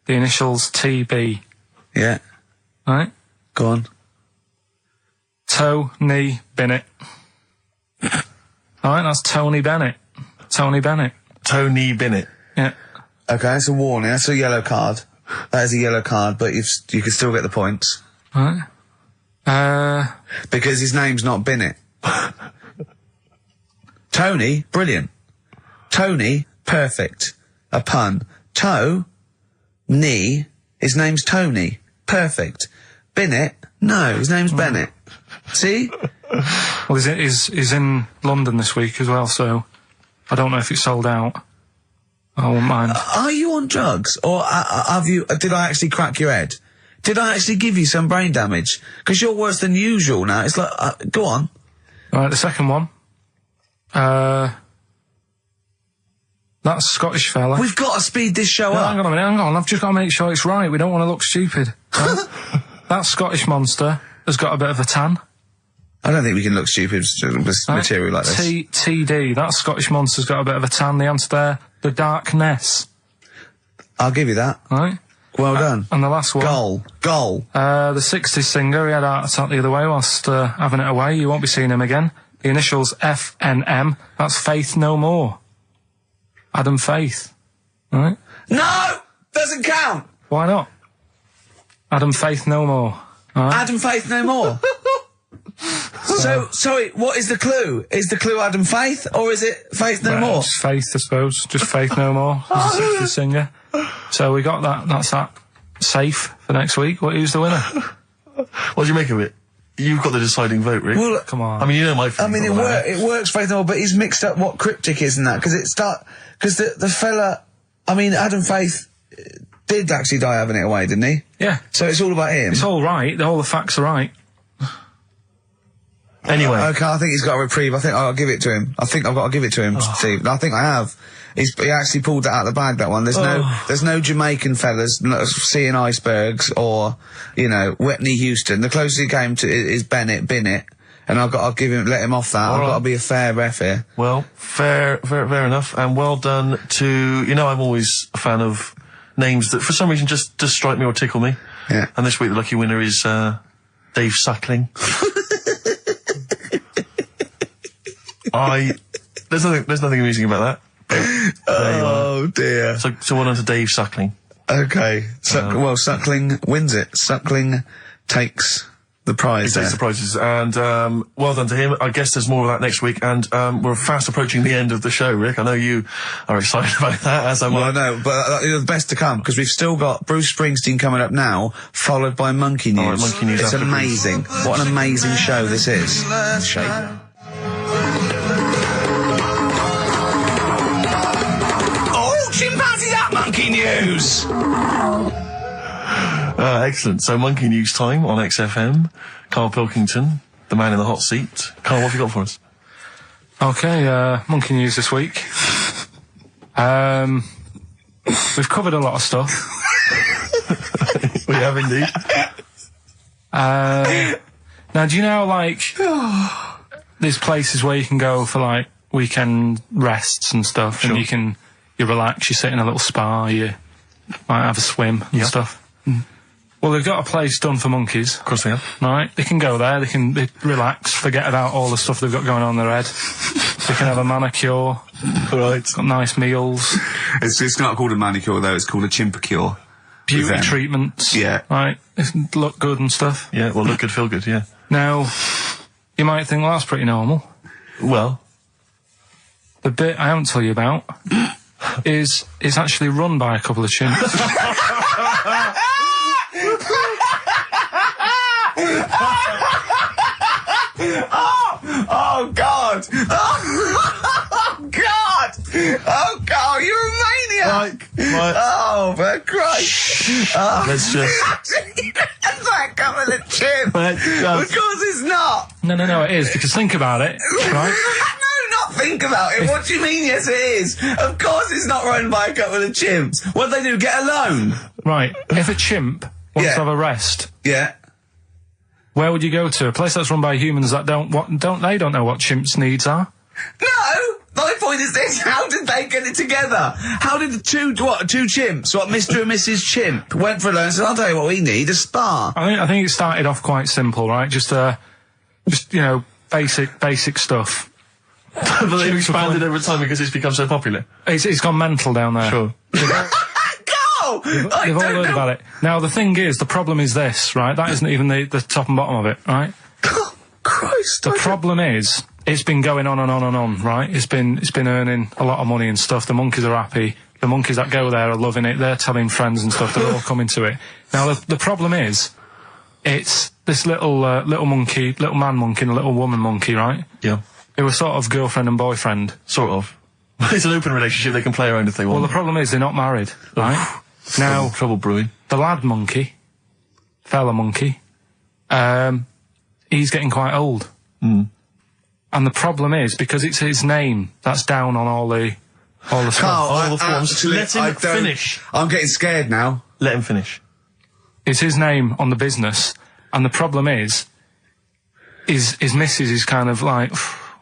The initials TB. Yeah. Right. Go on. Tony Bennett. Alright, that's Tony Bennett. Tony Bennett. Tony Bennett. Yeah. Okay, that's a warning. That's a yellow card. That is a yellow card, but you can still get the points. Right. Because his name's not Bennett. Tony, brilliant. Tony, perfect. A pun. Knee, his name's Tony. Perfect. Bennett, no, his name's Bennett. See? Well, he's in London this week as well, so I don't know if it's sold out. I won't mind. Are you on drugs? Or did I actually crack your head? Did I actually give you some brain damage? Because you're worse than usual now. It's like, go on. Right, the second one. That's a Scottish fella. We've got to speed this show up. Hang on a minute, hang on. I've just got to make sure it's right. We don't want to look stupid. Right? That Scottish monster has got a bit of a tan. I don't think we can look stupid with material like this. TD, that Scottish monster's got a bit of a tan. The answer there, the Darkness. I'll give you that. Right. Well done. And the last one. Goal. The 60s singer, he had a heart attack the other way whilst having it away. You won't be seeing him again. The initials FNM. That's Faith No More. Adam Faith. Right? No! Doesn't count! Why not? Adam Faith No More. Right? Adam Faith No More. So, sorry, what is the clue? Is the clue Adam Faith, or is it Faith No More? Just Faith, I suppose. Just Faith No More. He's a 60s singer. So we got that. That's that. Safe for next week. Who's the winner? What do you make of it? You've got the deciding vote, Rick. Well, come on. I mean, you know my feelings. It works, Faith No More, but he's mixed up what cryptic is and that, because the fella, I mean, Adam Faith did actually die having it away, didn't he? Yeah. So it's all about him. It's all right. All the facts are right. Anyway. Okay, I think he's got a reprieve. I think I'll give it to him. I think I've got to give it to him, Steve. I think I have. He actually pulled that out of the bag, that one. There's no Jamaican fellas seeing icebergs or, you know, Whitney Houston. The closest he came to is Bennett, and I'll let him off that. I've got to be a fair ref here. Well, fair enough, and well done to, you know, I'm always a fan of names that for some reason just strike me or tickle me. Yeah. And this week the lucky winner is, Dave Suckling. There's nothing amusing about that. Oh dear. So well done to Dave Suckling. Okay. Suckling wins it. Suckling takes the prize. He takes the prizes, and well done to him. I guess there's more of that next week, and we're fast approaching the end of the show, Rick. I know you are excited about that, as am I. Well, I know, but the best to come, because we've still got Bruce Springsteen coming up now, followed by Monkey News. All right, Monkey News. It's amazing. What an amazing show this is. Shape. Chimpanzees at Monkey News! Excellent. So, Monkey News time on XFM. Karl Pilkington, the man in the hot seat. Karl, what have you got for us? Okay, Monkey News this week. We've covered a lot of stuff. We have indeed. Now, do you know, like, there's places where you can go for, like, weekend rests and stuff, Sure. and you relax, you sit in a little spa, you might have a swim and stuff. Well, they've got a place done for monkeys. Of course they have. Right? They can go there, they relax, forget about all the stuff they've got going on in their head. They can have a manicure. Right. Got nice meals. It's not called a manicure, though, it's called a chimpacure. Beauty treatments. Yeah. Right? Look good and stuff. Yeah, well, look good, feel good, yeah. Now, you might think, well, that's pretty normal. Well. The bit I haven't told you about is actually run by a couple of chimps. Oh God! Oh God! Oh God! You're a maniac! Right. Oh, for Christ! Oh. Let's just. That's like coming a chimp. Of course it's not. No, it is, because think about it, right? No, not think about it. What do you mean? Yes, it is. Of course, it's not run by a couple of chimps. What do they do? Get a loan? Right. If a chimp wants to have a rest, Yeah. where would you go to? A place that's run by humans that don't know what chimps' needs are? No. My point is this: how did they get it together? How did the two chimps, Mr. and Mrs. Chimp, went for a loan and said, "I'll tell you what we need: a spa." I think it started off quite simple, right? Just you know, basic stuff. But they've expanded over time because it's become so popular. It's gone mental down there. Sure. Go! They've all heard about it. Now, the thing is, the problem is this, right? That isn't even the top and bottom of it, right? Oh, Christ! The problem is, it's been going on and on and on, right? It's been earning a lot of money and stuff. The monkeys are happy. The monkeys that go there are loving it. They're telling friends and stuff. They're all coming to it. Now, the problem is, it's this little monkey, little man monkey and a little woman monkey, right? Yeah. It was sort of girlfriend and boyfriend. Sort of. It's an open relationship. They can play around if they want. Well, the problem is they're not married, right? Now, trouble brewing. The lad monkey, fella monkey, he's getting quite old. Mm. And the problem is, because it's his name that's down on all the stuff. Karl, all the forms. Let him finish. I'm getting scared now. Let him finish. It's his name on the business, and the problem is, his missus is kind of like,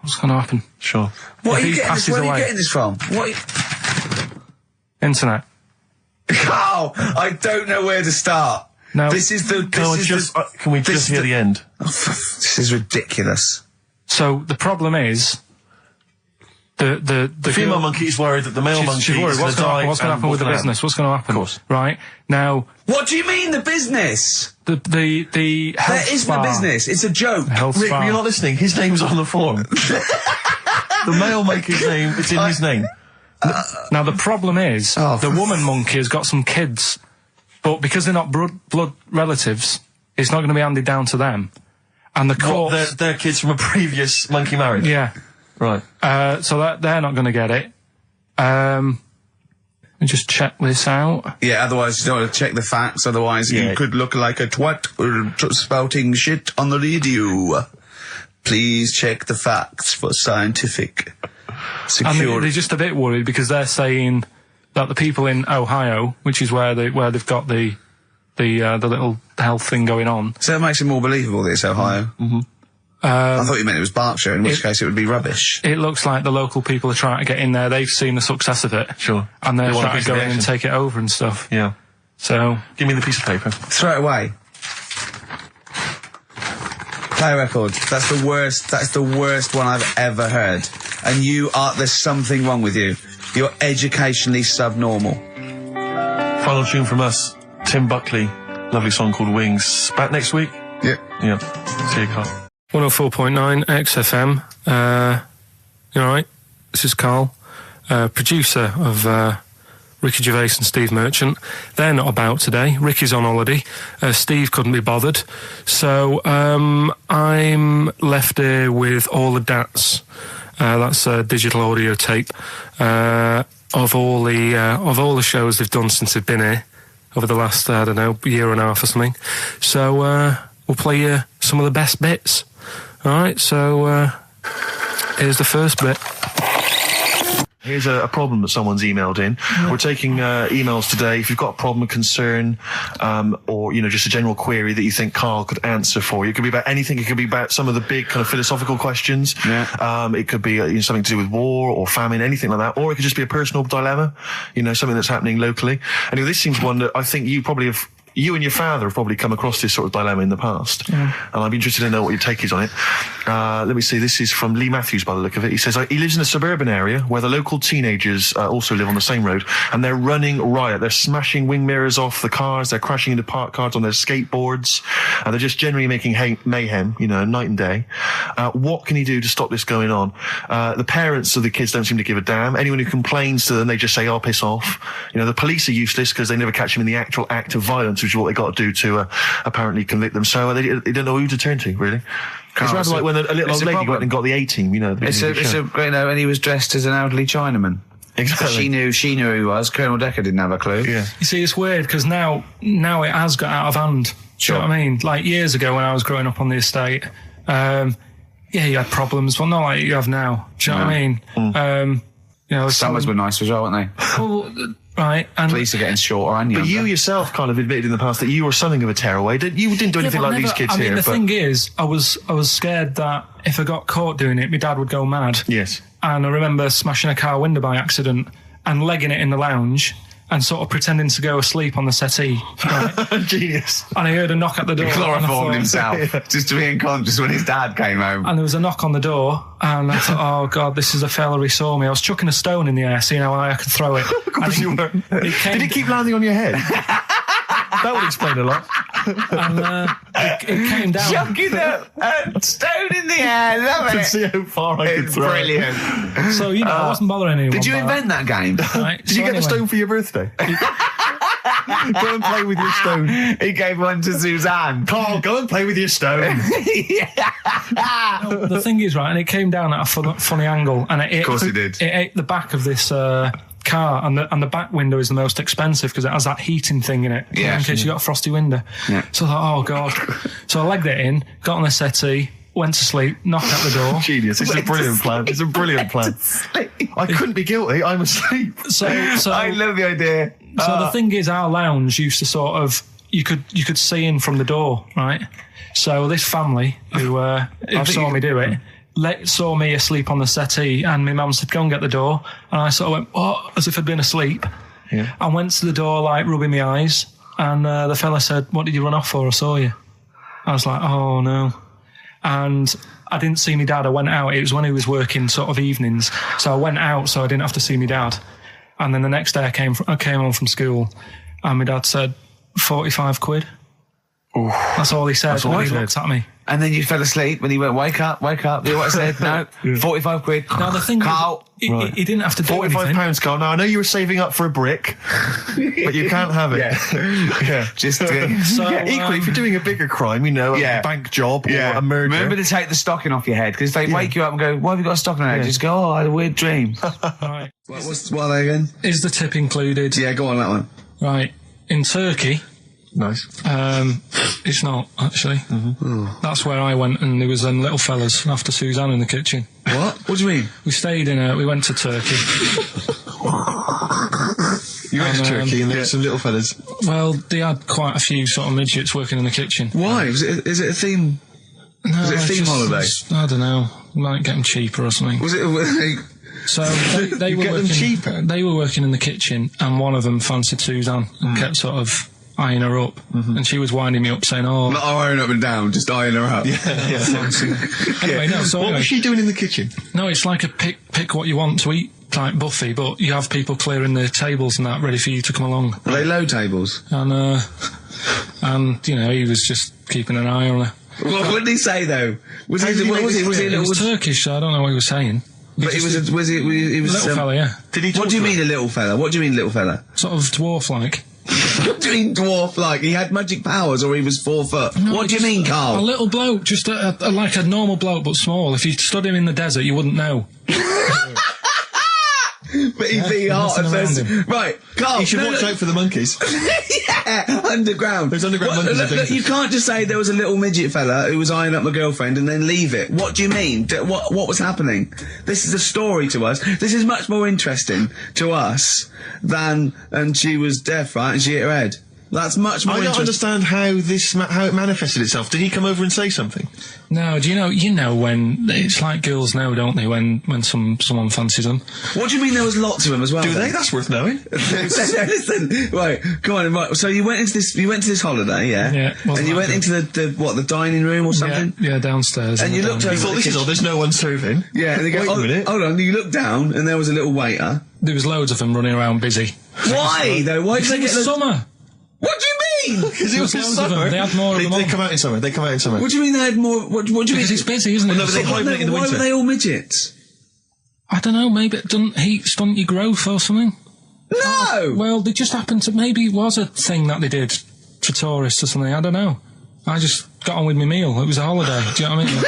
what's going to happen? Sure. Where If are you he getting passes this, where are you away. getting this from? Internet. Oh, I don't know where to start. No. This is the... Can we just hear the end? This is ridiculous. So the problem is, the female girl- monkey is worried that the male monkey she's worried. is What's going to die. going to happen with the business? What's going to happen? Of course. Right now, What do you mean, the business? the health There isn't spa, a business. It's a joke. health Rick, spa. you're not listening. His name's on the form. The male monkey's name, it's in his name. Now the problem is, Oh, the woman monkey has got some kids, but because they're not blood relatives, it's not going to be handed down to them. And the What, courts, they're kids from a previous monkey marriage? yeah. Right. So that they're not going to get it. Let me just check this out. Yeah, otherwise you don't want to check the facts, otherwise Yeah. you could look like a twat spouting shit on the radio. Please check the facts for scientific And security. they're just a bit worried because they're saying that the people in Ohio, which is where they've got the little health thing going on. So that makes it more believable that it's Ohio. Mm-hmm. I thought you meant it was Berkshire, in which case it would be rubbish. It looks like the local people are trying to get in there. They've seen the success of it. Sure. And they're They want a trying piece to of go the in and action. take it over and stuff. Yeah. So, Give me the piece of paper. Throw it away. Play a record. That's the worst one I've ever heard. And there's something wrong with you. You're educationally subnormal. Final tune from us, Tim Buckley. Lovely song called Wings. Back next week? Yep. Yeah. See you, Carl. 104.9 XFM. You alright? This is Karl, producer of Ricky Gervais and Steve Merchant. They're not about today. Ricky's on holiday. Steve couldn't be bothered. So I'm left here with all the DATs. That's a digital audio tape of all the shows they've done since they've been here over the last, I don't know, year and a half or something. So we'll play you some of the best bits. Alright, so here's the first bit. Here's a problem that someone's emailed in. We're taking emails today. If you've got a problem, a concern, or, just a general query that you think Karl could answer for you. It could be about anything. It could be about some of the big kind of philosophical questions. Yeah. It could be something to do with war or famine, anything like that. Or it could just be a personal dilemma, something that's happening locally. Anyway, this seems one that I think you and your father have probably come across this sort of dilemma in the past. Yeah. And I'd be interested to know what your take is on it. Let me see, this is from Lee Matthews by the look of it. He says, he lives in a suburban area where the local teenagers also live on the same road, and they're running riot. They're smashing wing mirrors off the cars, they're crashing into parked cars on their skateboards, and they're just generally making mayhem, night and day. What can he do to stop this going on? The parents of the kids don't seem to give a damn. Anyone who complains to them, they just say, oh, piss off. The police are useless because they never catch them in the actual act of violence, which is what they got to do to apparently convict them. So they don't know who to turn to, really. It's rather like when a little old lady went and got the A-team, and he was dressed as an elderly Chinaman. Exactly. She knew who he was. Colonel Decker didn't have a clue. Yeah. You see, it's weird because now it has got out of hand. Sure. Do you know what I mean? Like years ago when I was growing up on the estate, you had problems. Well, not like you have now. Do you know what I mean? Summers were nice as well, weren't they? Well, right. And Police are getting shorter and younger. But you yourself kind of admitted in the past that you were something of a tearaway. You didn't do anything but like these kids here. The thing is, I was scared that if I got caught doing it, my dad would go mad. Yes. And I remember smashing a car window by accident and legging it in the lounge and sort of pretending to go asleep on the settee. Right? Genius. And I heard a knock at the door. He chloroformed and I thought- himself just to be unconscious when his dad came home. And there was a knock on the door, and I thought, oh God, this is a fella, he saw me. I was chucking a stone in the air, seeing how high I could throw it. Of course you were. Did it keep landing on your head? That would explain a lot. And it came down. Chucking a stone in the air, love To it. see how far I could It's throw it. brilliant. So, I wasn't bothering anyone. Did you by invent that game? Right, Did you get the stone for your birthday? Go and play with your stone. He gave one to Suzanne. Karl, go and play with your stone. The thing is, right, and it came down at a funny angle, and it ate, Of course it did. It ate the back of this car, and the back window is the most expensive because it has that heating thing in it. Yeah. In case you got a frosty window. Yeah. So I thought, oh God. So I legged it in, got on the settee, went to sleep, knocked at the door. Genius. It's a brilliant plan. It's a brilliant plan. I couldn't be guilty. I'm asleep. So I love the idea. the thing is, our lounge used to sort of you could see in from the door, right? So this family who saw me do it, saw me asleep on the settee, and my mum said, "Go and get the door." And I sort of went, "Oh," as if I'd been asleep. Yeah. I went to the door, like rubbing my eyes, and the fella said, "What did you run off for? I saw you." I was like, "Oh no." And I didn't see my dad. I went out. It was when he was working sort of evenings. So I went out so I didn't have to see my dad. And then the next day I came home from school, and my dad said, 45 quid. Ooh. That's all he said. That's all he He looked at me. And then you fell asleep and he went, wake up. You know what I said? No, 45 quid. Now the thing Carl. is, he didn't have to do £45, anything. Carl. Now, I know you were saving up for a brick, but you can't have it. Yeah. Just equally, if you're doing a bigger crime, you know, a bank job or a murder. Remember to take the stocking off your head, because if they wake you up and go, "Why have you got a stocking on your head?" Just go, "Oh, I had a weird dream." Right. What are they again? Is the tip included? Yeah, go on that one. Right. In Turkey, Nice. it's not, actually. That's where I went, and there was them little fellas after Suzanne in the kitchen. What? What do you mean? We went to Turkey. You went to Turkey and there were some little fellas. Well, they had quite a few sort of midgets working in the kitchen. Why? Is it a theme? No, Was it a theme holiday? I don't know. Might get them cheaper or something. Was it? So they were get them working. cheaper? They were working in the kitchen, and one of them fancied Suzanne and kept sort of eyeing her up, and she was winding me up, saying, "Oh, Not eyeing up and down, just eyeing her up. anyway, no." So What anyway, was she doing in the kitchen? no, it's like a pick what you want to eat type buffet, but you have people clearing the tables and that ready for you to come along. Are they low tables? And you know, he was just keeping an eye on her. What did he say though? Was he a It little? was Turkish, so I don't know what he was saying. But he was a Little fella, yeah. Did he? What do you mean a little fella? What do you mean little fella? Sort of dwarf-like. What do you mean dwarf like? He had magic powers, or he was 4 foot? No, What do you mean, A Carl? little bloke, just like a normal bloke, but small. If you stood him in the desert, you wouldn't know. But he'd be hot at nothing first. around him. Right, Carl. You should watch out for the monkeys. Yeah, underground. There's underground monkeys are Look, dangerous. you can't just say there was a little midget fella who was eyeing up my girlfriend and then leave it. What do you mean? What was happening? This is a story to us. This is much more interesting to us than, and she was deaf, right, and she hit her head. That's much more I don't interesting. understand how it manifested itself. Did he come over and say something? No, do you know when it's like girls know, don't they? When someone fancies them. What do you mean there was lots of them as well? Do then? they? That's worth knowing. Listen, right, come on, right. So you went into this holiday, yeah? Yeah, wasn't And you that went good? into the dining room or something? Yeah, downstairs. And in you the looked dining over- room. Thought this is all. There's no one serving. Yeah, and they go, Wait a minute. hold on, you looked down and there was a little waiter. There was loads of them running around busy. Why, though? Why did they It get was the... summer. What do you mean? Because it was Loads of summer. them. They had more of them They on. come out in summer. They come out in summer. What do you mean they had more... What do you mean? Because it's busy, isn't it? Well, no, but they hibernate in the Why winter. were they all midgets? I don't know, maybe it doesn't heat stunt your growth or something. No! Well, they just happened to, maybe it was a thing that they did for tourists or something, I don't know. I just got on with my meal. It was a holiday, do you know what I mean?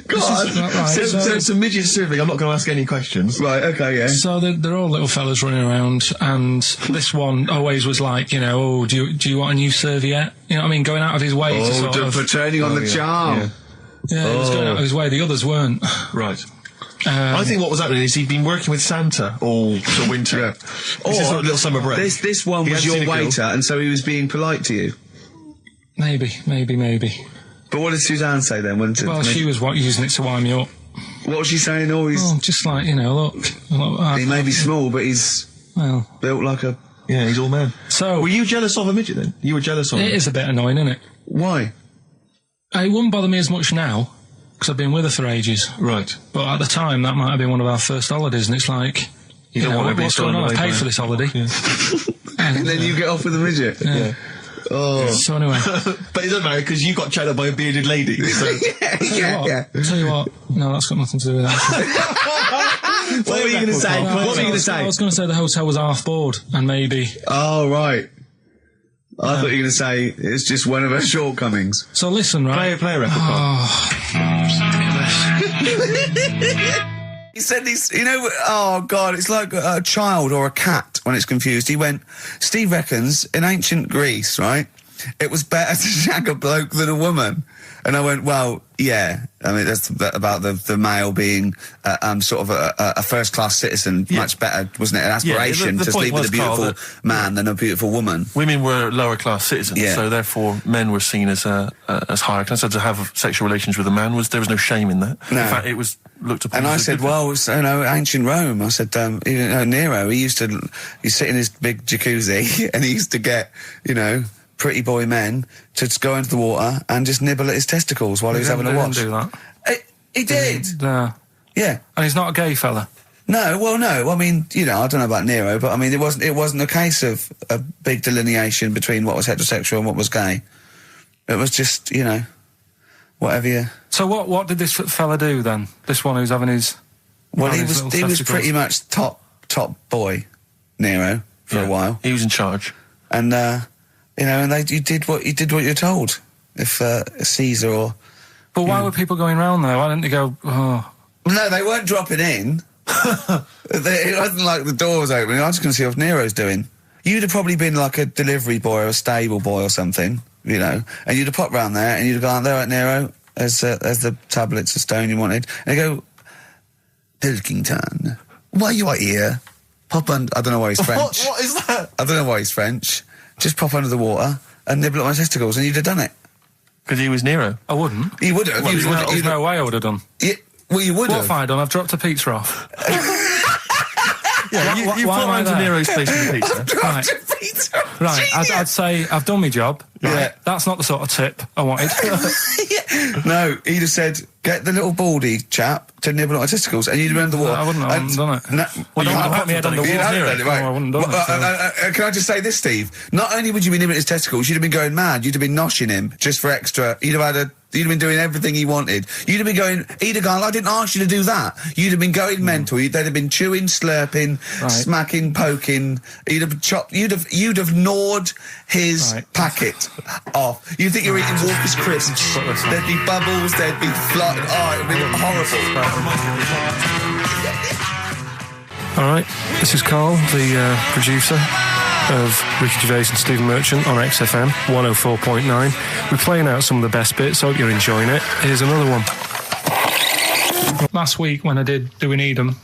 God! Right, So it's a midget serving. I'm not going to ask any questions. Right, okay, yeah. So they're all little fellas running around, and this one always was like, you know, "Oh, do you want a new serviette?" You know what I mean? Going out of his way to sort of... for turning on the charm. Yeah, he was going out of his way. The others weren't. Right. I think what was happening is he'd been working with Santa all the winter. Yeah. This is a little summer break. This one He was hadn't seen your a girl. waiter, and so he was being polite to you. Maybe. But what did Suzanne say then? Well, she was using it to wind me up. What was she saying? Oh, he's... Oh, just like, you know, look. He may be small, but he's Well, built like a... Yeah, he's all man. so... Were you jealous of a midget then? You were jealous of him? It is a bit annoying, isn't it? Why? It wouldn't bother me as much now, because I've been with her for ages. Right. But at the time, that might have been one of our first holidays, and it's like, You don't know, want to be what's going on? I away paid by for it. this holiday. Yeah. And then you get off with a midget. Yeah. Oh. So anyway, But it doesn't matter because you got chatted up by a bearded lady. So. Yeah. tell you what, no, that's got nothing to do with that. What were you going to say? What were you going to I say? was going to say the hotel was half board, and maybe... Oh, right. I thought you were going to say it's just one of her shortcomings. So listen, right? Play a record. He said this, you know, oh God, it's like a child or a cat when it's confused. He went, Steve reckons in ancient Greece, right, it was better to shag a bloke than a woman. And I went, well, yeah. I mean, that's about the male being sort of a first-class citizen. Much better, wasn't it? An aspiration to sleep with a beautiful man than a beautiful woman. Women were lower-class citizens, so therefore men were seen as higher class. So to have sexual relations with a man there was no shame in that. No. In fact, it was looked upon. And I said, well, ancient Rome. I said, Nero. He used to sit in his big jacuzzi and he used to get, pretty boy men to just go into the water and just nibble at his testicles while he was having a watch. He didn't do that. He did. Yeah. And he's not a gay fella. No, well, no. I mean, I don't know about Nero, but I mean, it wasn't a case of a big delineation between what was heterosexual and what was gay. It was just, whatever you. So what did this fella do then? This one who's having his. Well, he was pretty much top boy, Nero, for a while. He was in charge. And and you did what you're told. If Caesar or. But why were people going round there? Why didn't they go? Oh. No, they weren't dropping in. It wasn't like the doors opening. I was just going to see what Nero's doing. You'd have probably been like a delivery boy or a stable boy or something, and you'd have popped round there and you'd have gone, there at Nero, there's the tablets of stone you wanted. And they go, Pilkington, why you are here? Pop under. I don't know why he's French. What is that? I don't know why he's French. Just pop under the water and nibble at my testicles, and you'd have done it. Because he was Nero. I wouldn't. You would have. Well, there's no way I would have done. Well, you would have. What have I done? I've dropped a pizza off. You put under Nero's place with the pizza. I've dropped a pizza. Right, I'd say I've done my job. Right. Yeah. That's not the sort of tip I wanted. No, he'd have said, get the little baldy chap to nibble at my testicles, and you'd have been under the water. I wouldn't have done it. No, I don't put my head on the water. I wouldn't have done it. Can I just say this, Steve? Not only would you be nibbling his testicles, you'd have been going mad. You'd have been noshing him just for extra. You'd have been doing everything he wanted. You'd have been going, he'd have gone, I didn't ask you to do that. You'd have been going mental. They'd have been chewing, slurping, smacking, poking. You'd have chopped, you'd have gnawed his packet off. You think you're eating Walker's crisps. There'd be bubbles, there'd be flood. Oh, it'd be horrible. Alright, this is Karl, the producer of Ricky Gervais and Stephen Merchant on XFM 104.9. We're playing out some of the best bits, hope you're enjoying it. Here's another one. Last week when I did Do We Need 'Em,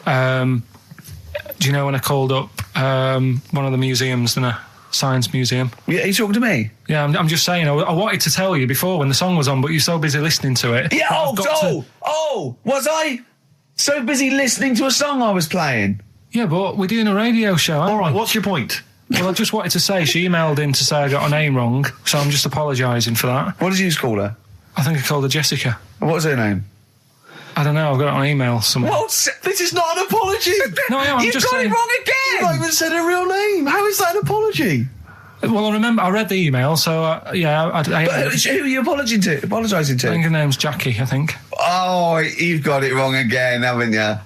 do you know when I called up one of the museums in a science museum? Yeah, are you talking to me? Yeah, I'm just saying, I wanted to tell you before when the song was on, but you're so busy listening to it. Yeah, was I so busy listening to a song I was playing? Yeah, but we're doing a radio show, aren't we? All right, what's your point? Well, I just wanted to say, she emailed in to say I got her name wrong, so I'm just apologising for that. What did you call her? I think I called her Jessica. What was her name? I don't know, I've got it on email somewhere. This is not an apology! No, I'm just saying... You got it wrong again! You've not even said her real name! How is that an apology? Well, I remember, I read the email, so, But who are you apologising to? I think her name's Jackie, I think. Oh, you've got it wrong again, haven't you?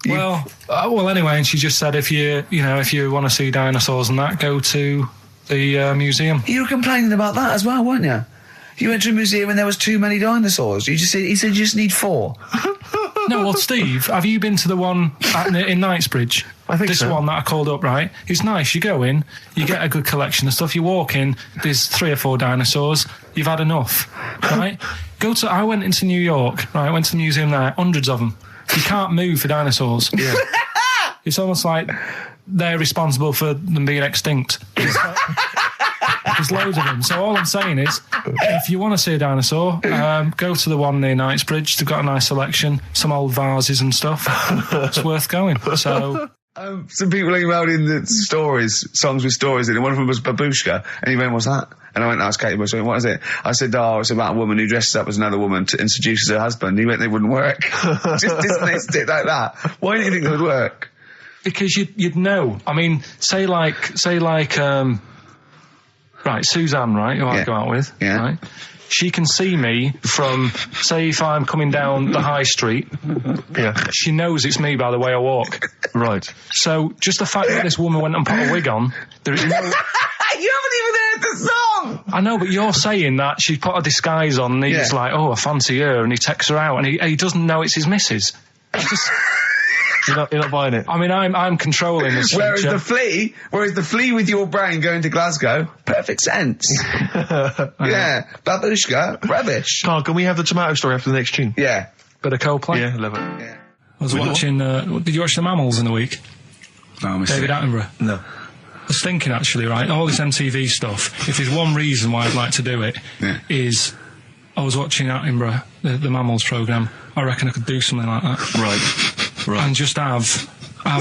Well, anyway, and she just said if you want to see dinosaurs and that, go to the museum. You were complaining about that as well, weren't you? You went to a museum and there was too many dinosaurs. He said you just need 4. No, well, Steve, have you been to the one in Knightsbridge? I think this so. one that I called up, right? It's nice. You go in, you get a good collection of stuff. You walk in, there's 3 or 4 dinosaurs. You've had enough, right? I went into New York, right? I went to the museum there, hundreds of them. You can't move for dinosaurs. Yeah. It's almost like they're responsible for them being extinct. There's loads of them. So all I'm saying is, if you want to see a dinosaur, go to the one near Knightsbridge. They've got a nice selection, some old vases and stuff. It's worth going. So. Some people emailed in the songs with stories in it. One of them was Babushka, and he went, what's that? And I went, that's Katie Bush. I went, what is it? I said, it's about a woman who dresses up as another woman and seduces her husband. He went, they wouldn't work. Just dismissed it like that. Why do you think it would work? Because you'd know. I mean, say like, right, Suzanne, right, who I go out with, right? She can see me from, say, if I'm coming down the high street. Yeah. She knows it's me by the way I walk. Right. So, just the fact that this woman went and put a wig on, there is no... You haven't even heard the song! I know, but you're saying that she put a disguise on and he's like, I fancy her, and he takes her out, and he doesn't know it's his missus. You're not buying it. I mean, I'm controlling this. Whereas the flea with your brain going to Glasgow, perfect sense. Yeah, babushka, rubbish. Carl, can we have the tomato story after the next tune? Yeah. Bit of Coldplay. Yeah, love it. Yeah. I was watching. Did you watch The Mammals in the week? No, David Attenborough. No. I was thinking actually, right, all this MTV stuff, if there's one reason why I'd like to do it, is I was watching Attenborough, the Mammals programme. I reckon I could do something like that. Right. And just have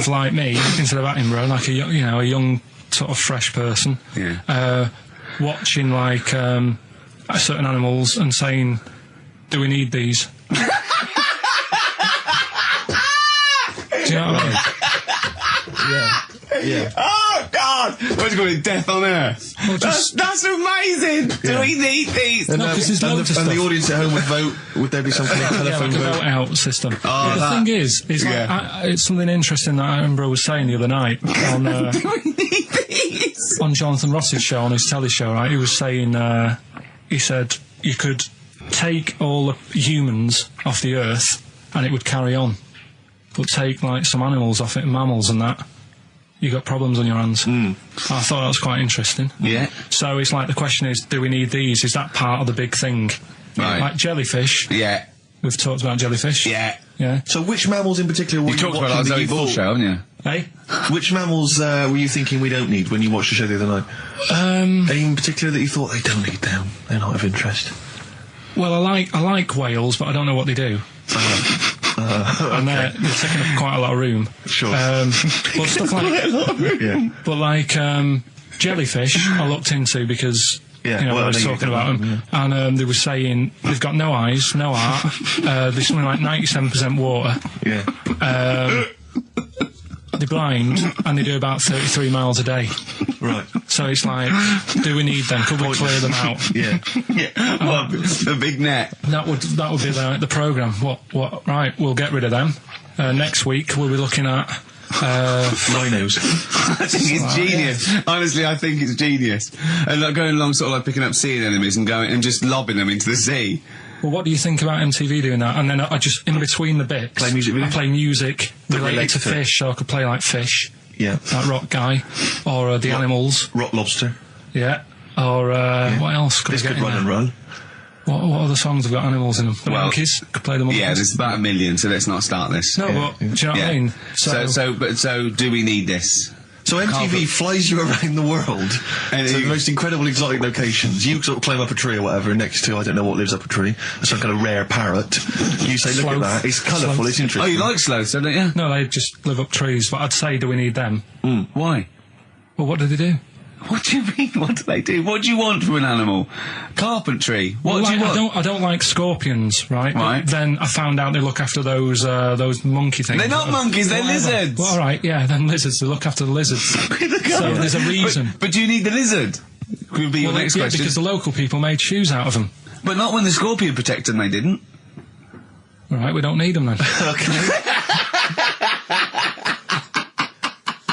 like me, instead of Attenborough, like a young sort of fresh person, watching like certain animals and saying, do we need these? Do you know what I mean? Yeah. Oh, God! What do you call it? Death on Earth? Well, That's amazing! Do we need these? And, No, 'cause there's loads of and the stuff. audience at home would vote. Would there be something like a telephone like a vote? vote out system. Oh, But the thing is like, it's something interesting that Attenborough was saying the other night on Do we need these? on Jonathan Ross's show, on his telly show, right? He was saying, he said you could take all the humans off the earth and it would carry on, but take like some animals off it, mammals and that, you got problems on your hands. I thought that was quite interesting. Yeah. So it's like the question is, do we need these? Is that part of the big thing? Right. Like jellyfish. Yeah. We've talked about jellyfish. Yeah. Yeah. So which mammals in particular were You talked about watching our that Zoe you Ball thought- show, haven't you? Hey? Which mammals were you thinking we don't need when you watched the show the other night? Any in particular that you thought they don't need them? They're not of interest. Well, I like whales, but I don't know what they do. And they're taking up quite a lot of room. Sure. But stuff like, Yeah. but like jellyfish, I looked into because Yeah, I well, was I know talking you about don't them, know and they were saying they've got no eyes, no heart. There's something like 97% water. Yeah. They're blind, and they do about 33 miles a day. Right. So it's like, do we need them? Could we clear them out? Yeah. Well, the big net. That would be the programme. What? Right, we'll get rid of them. Next week we'll be looking at Rhinos. I think it's genius. Honestly, I think it's genius. And like going along sort of like picking up sea anemones and going and just lobbing them into the sea. well, what do you think about MTV doing that? And then I just, in between the bits, Play music videos? I play music related relate to to it. fish, so I could play like Fish, Yeah. that rock guy, or the animals, Rock Lobster. yeah, or what else could This I get could in run and there? run. What other songs have got animals in them? The Well, monkeys, could play the monkeys. Yeah, there's about 1 million, so let's not start this. No, but do you know what I mean? So do we need this? So MTV flies you around the world And to you- the most incredible exotic locations. You sort of climb up a tree or whatever, and next to, I don't know what lives up a tree, some kind of rare parrot. You say, look at Sloth. that, it's colourful, Sloth. it's Oh, interesting. you like sloths, don't you? No, they just live up trees, but I'd say, do we need them? Why? Well, what do they do? What do you mean? What do they do? What do you want from an animal? Carpentry. What Well, do you like, want? I don't like scorpions, right? Right. But then I found out they look after those monkey things. They're not monkeys, they're Whatever. lizards. Well, all right, yeah, then lizards. They look after the lizards. So there's a reason. But do you need the lizard? Could be your Well, next yeah, question. because the local people made shoes out of them. But not when the scorpion protected them, they didn't. All right, we don't need them then.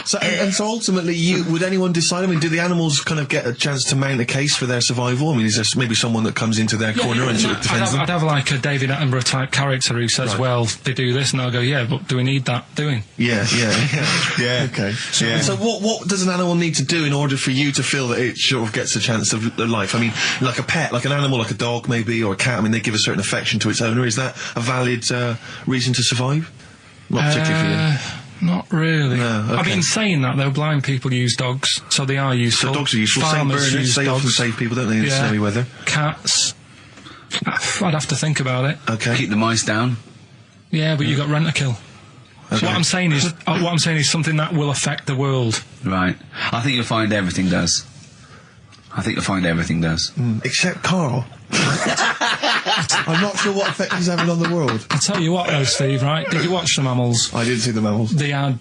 So ultimately, would anyone decide? I mean, do the animals kind of get a chance to mount a case for their survival? I mean, is there maybe someone that comes into their corner and sort of defends them? I'd have like a David Attenborough type character who says, Right. well, they do this, and I'll go, yeah, but do we need that doing? Yeah. Yeah. Okay. Yeah. So what does an animal need to do in order for you to feel that it sort of gets a chance of life? I mean, like a pet, like an animal, like a dog maybe, or a cat. I mean, they give a certain affection to its owner. Is that a valid reason to survive? Not particularly for you. Not really. No, okay. I mean, saying that though, blind people use dogs, so they are useful. So dogs are useful. Saint Farmers burners, use they often dogs. save people, don't they, in Yeah. snowy weather? Cats. I'd have to think about it. Okay. Keep the mice down. Yeah, but you got rent to kill. Okay. So what I'm saying is something that will affect the world. Right. I think you'll find everything does. Except Carl. I'm not sure what effect he's having on the world. I'll tell you what though, Steve, right? Did you watch the mammals? I didn't see the mammals. They had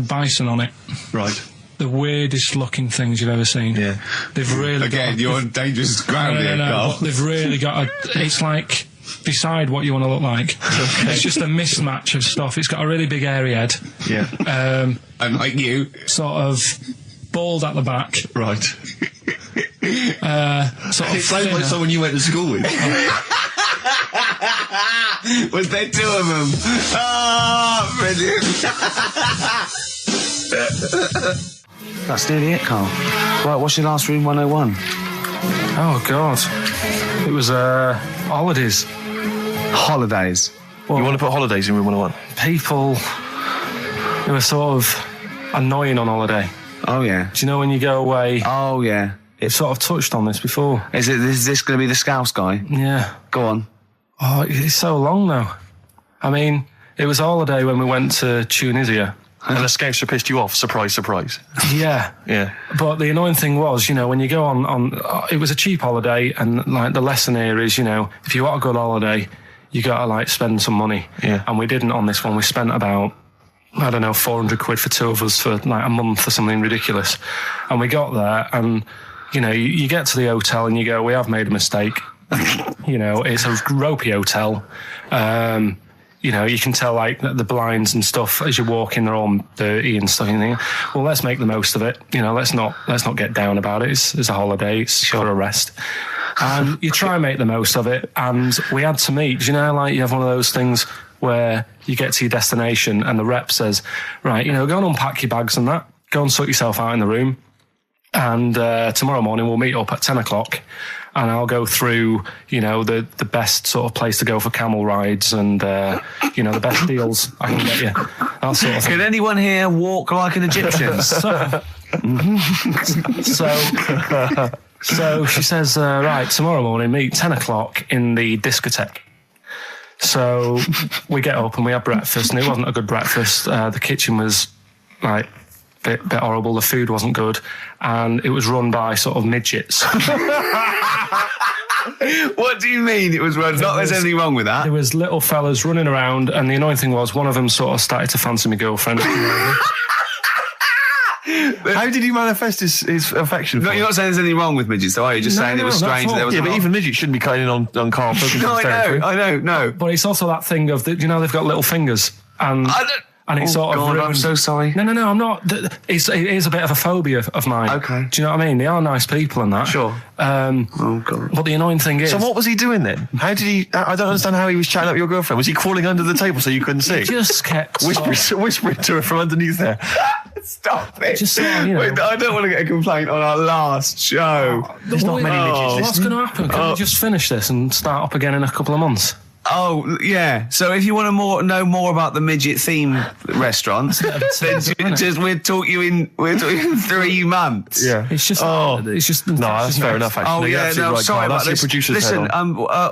bison on it. Right. The weirdest looking things you've ever seen. Yeah. They've really Again, you're on dangerous ground here, no, Carl. but they've really got it's like, decide what you want to look like. It's just a mismatch of stuff. It's got a really big airy head. Yeah. Unlike you. Sort of bald at the back. Right. Sort of It sounds like thinner. someone you went to school with. Was there two of them? Oh, brilliant. That's nearly it, Carl. Right, what's your last room 101? Oh, God. It was, holidays. Holidays. You want to put holidays in room 101? People who are sort of annoying on holiday. Oh, yeah. Do you know when you go away? Oh, yeah. It's sort of touched on this before. Is this going to be the Scouse guy? Yeah. Go on. Oh, it's so long though. I mean, it was a holiday when we went to Tunisia. And the Scouser pissed you off. Surprise, surprise. Yeah. Yeah. But the annoying thing was, you know, when you go on it was a cheap holiday, and like the lesson here is, you know, if you want a good holiday, you gotta like spend some money. Yeah. And we didn't on this one. We spent about, I don't know, 400 quid for two of us for like a month or something ridiculous. And we got there and, you know, you get to the hotel and you go, we have made a mistake. You know, it's a ropey hotel. You know, you can tell like the blinds and stuff as you walk in, they're all dirty and stuff. And you think, well, let's make the most of it. You know, let's not get down about it. It's a holiday. It's for a rest. And you try and make the most of it. And we had to meet. Do you know, like you have one of those things where you get to your destination and the rep says, right, you know, go and unpack your bags and that. Go and sort yourself out in the room. And tomorrow morning we'll meet up at 10 o'clock. And I'll go through, you know, the best sort of place to go for camel rides and, you know, the best deals I can get you. That sort of thing. Can anyone here walk like an Egyptian? So she says, right, tomorrow morning, meet 10 o'clock in the discotheque. So we get up and we have breakfast, and it wasn't a good breakfast. The kitchen was, like, bit horrible. The food wasn't good, and it was run by sort of midgets. What do you mean it was run? Not there's anything wrong with that. There was little fellas running around, and the annoying thing was one of them sort of started to fancy my girlfriend. How did he manifest his affection for No, you're not saying there's anything wrong with midgets, though, are you? Just saying it was strange that there was. Yeah, but even midgets shouldn't be cutting in on Karl Pilkington's territory. I know. But it's also that thing of, you know, they've got little fingers, and it's sort of ruined. I'm so sorry. No, I'm not. It is a bit of a phobia of mine. Okay. Do you know what I mean? They are nice people and that. Sure. Oh, God. But the annoying thing is... So what was he doing then? How did he... I don't understand how he was chatting up your girlfriend. Was he crawling under the table so you couldn't see? Just kept... Whispering to her from underneath there. Stop it. Just sort of, you know... Wait, I don't want to get a complaint on our last show. There's not many midgets. What's going to happen? Can we just finish this and start up again in a couple of months? Oh, yeah. So if you want to know more about the midget theme restaurants, then we'll talk you in 3 months. Yeah. It's just... No, that's fair enough, actually. Oh, yeah, no, sorry about this. Listen,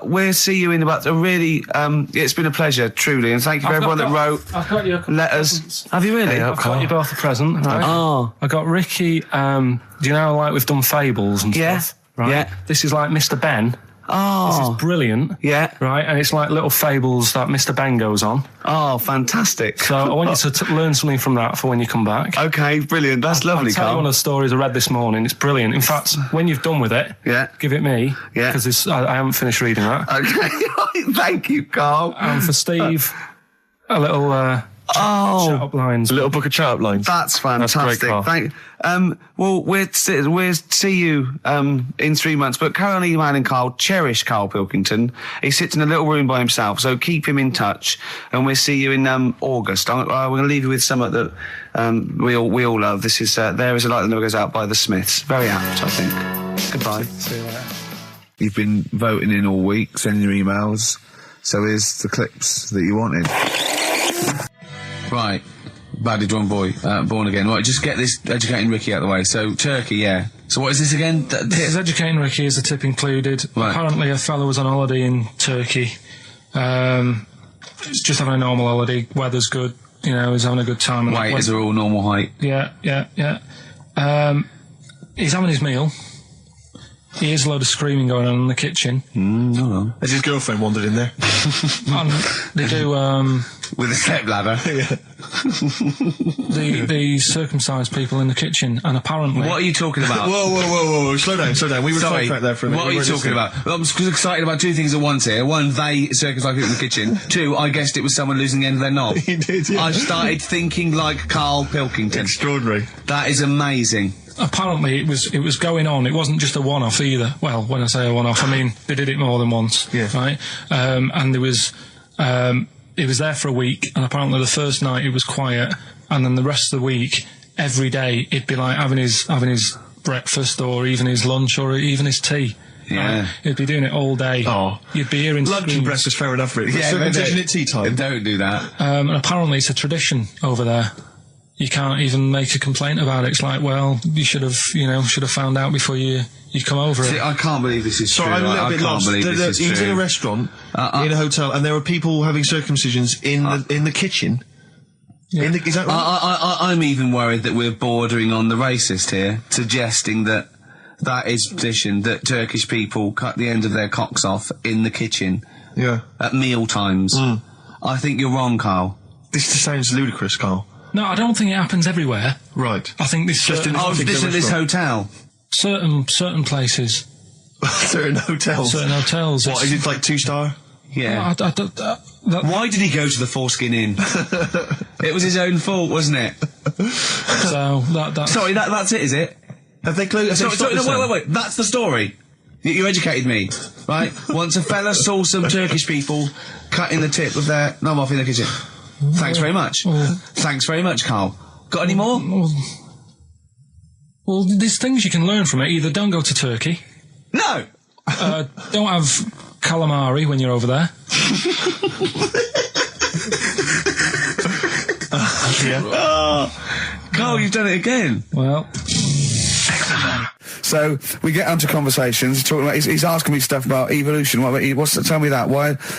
we'll see you in about a really... it's been a pleasure, truly, and thank you for everyone that wrote I've got you a couple letters. Have you really? I've got you both a present, right? Oh. I got Ricky, do you know, like we've done fables and Yeah. stuff? Right? Yeah. This is like Mr. Ben. Oh. This is brilliant. Yeah. Right, and it's like little fables that Mr. Ben goes on. Oh, fantastic. So I want you to learn something from that for when you come back. Okay, brilliant. That's lovely, I'll tell you Carl. one of the stories I read this morning. It's brilliant. In fact, when you've done with it, give it me. Yeah. Because I haven't finished reading that. Okay. Thank you, Carl. And for Steve, a little... chat-up lines. A little book of chat-up lines. That's fantastic. That's great, Carl. Well, we'll see you in 3 months. But carry on emailing Carl. Cherish Karl Pilkington. He sits in a little room by himself, so keep him in touch. And we'll see you in August. We're going to leave you with something that we all love. This is There Is a Light That Never Goes Out by the Smiths. Very apt, I think. Goodbye. See you later. You've been voting in all week, sending your emails. So here's the clips that you wanted. Right, badly drawn boy, born again. Right, just get this Educating Ricky out of the way. So, Turkey, yeah. So what is this again? It's Educating Ricky is the tip included. Right. Apparently a fellow was on holiday in Turkey. It's just having a normal holiday. Weather's good. You know, he's having a good time. Weight is all normal height. Yeah. He's having his meal. He hears a load of screaming going on in the kitchen. Hold on. Has his girlfriend wandered in there? And they do, with a step ladder. Yeah. the circumcised people in the kitchen, and apparently... What are you talking about? Whoa. Slow down. We were sidetracked there for a minute. What are you talking about? I'm excited about two things at once here. One, they circumcised people in the kitchen. Two, I guessed it was someone losing the end of their knob. He did, yeah. I started thinking like Karl Pilkington. Extraordinary. That is amazing. Apparently it was going on. It wasn't just a one-off either. Well, when I say a one-off, I mean they did it more than once. Yeah. Right. And there was He was there for a week, and apparently the first night it was quiet, and then the rest of the week, every day, he'd be like having his breakfast, or even his lunch, or even his tea. Yeah. He'd be doing it all day. Oh. You'd be hearing Lunch and screams. breakfast, fair enough, really. Yeah, So, but isn't it tea time? Don't do that. And apparently it's a tradition over there. You can't even make a complaint about it. It's like, well, you should have found out before you come over See, it. I can't believe this is Sorry, true. I'm a little I bit can't lost. believe this is He's true. in a restaurant, in a hotel, and there are people having circumcisions in the kitchen. Yeah. Is that right? I'm even worried that we're bordering on the racist here, suggesting that is tradition, that Turkish people cut the end of their cocks off in the kitchen Yeah. at meal times. I think you're wrong, Carl. This just sounds ludicrous, Carl. No, I don't think it happens everywhere. Right. I think this Just in Oh, particular this at this restaurant. hotel. certain places, Certain hotels. certain hotels. What, is it like 2-star? Yeah. Why did he go to the Foreskin Inn? It was his own fault, wasn't it? So that's Sorry, that's it, is it? Have they closed? Sorry, no, wait. That's the story. You educated me, right? Once a fella saw some Turkish people cutting the tip of their knob off in the kitchen. Thanks very much. Thanks very much, Carl. Got any more? Well, there's things you can learn from it. Either don't go to Turkey, No! don't have calamari when you're over there. Carl, you've done it again. Well, So we get onto conversations. Talking about, he's asking me stuff about evolution. Tell me that.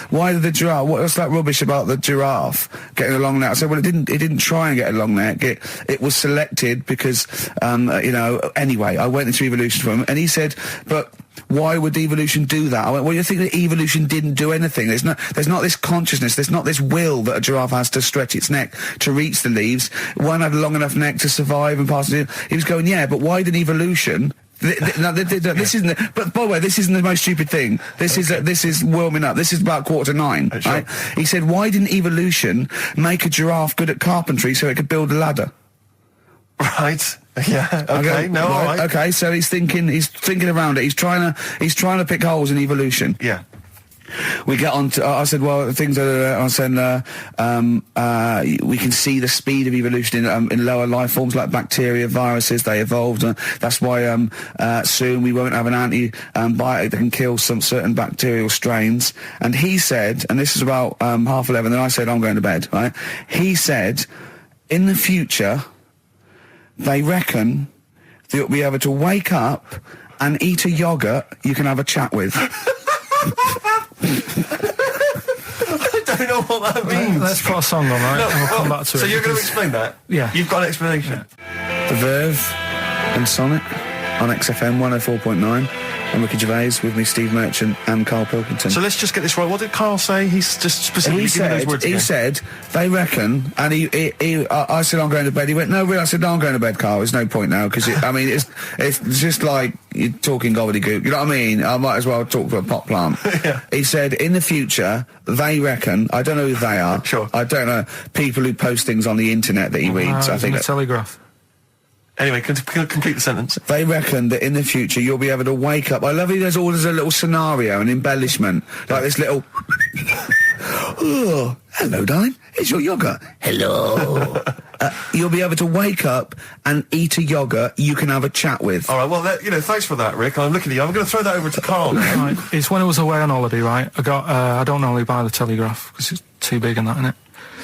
Why did the giraffe? What's that rubbish about the giraffe getting a long neck? I said, well, it didn't try and get a long neck. It was selected because, Anyway, I went into evolution for him, and he said, but why would evolution do that? I went, well, you think that evolution didn't do anything? There's not this consciousness, there's not this will that a giraffe has to stretch its neck to reach the leaves. One had a long enough neck to survive and pass it. He was going, yeah, but why did evolution? This isn't. But by the way, this isn't the most stupid thing. This is warming up. This is about 8:45. Sure. Right? He said, why didn't evolution make a giraffe good at carpentry so it could build a ladder? Right. Yeah. Okay. No. All right. Okay. So he's thinking around it. He's trying to pick holes in evolution. Yeah. We get on to, I said, well, things are, I said, we can see the speed of evolution in lower life forms like bacteria, viruses, they evolved. That's why, soon we won't have an antibiotic that can kill some certain bacterial strains. And he said, and this is about, 11:30, then I said, I'm going to bed, right? He said, in the future, they reckon that you'll be able to wake up and eat a yogurt you can have a chat with. I don't know what that means. let's put a song on, right? and we'll come back to it. So you're going to because- explain that? Yeah. You've got an explanation. The Verve and Sonic on XFM 104.9. I'm Ricky Gervais, with me Steve Merchant and Karl Pilkington. So let's just get this right. What did Carl say? He's just specifically giving those words again. He said, they reckon, and I said, I'm going to bed. He went, no, really? I said, no, I'm going to bed, Carl. There's no point now, because, it's just like you're talking gobbledygook. You know what I mean? I might as well talk to a pot plant. Yeah. He said, in the future, they reckon, I don't know who they are. Sure. I don't know, people who post things on the internet that he reads. I think the that, Telegraph. Anyway, complete the sentence. they reckon that in the future you'll be able to wake up. I love it. There's always a little scenario, an embellishment, like this little. Oh, hello, darling. It's your yogurt. Hello. You'll be able to wake up and eat a yogurt you can have a chat with. All right. Well, thanks for that, Rick. I'm looking at you. I'm going to throw that over to Carl now. Right. It's when I was away on holiday, right? I got. I don't normally buy the Telegraph because it's too big and that, innit?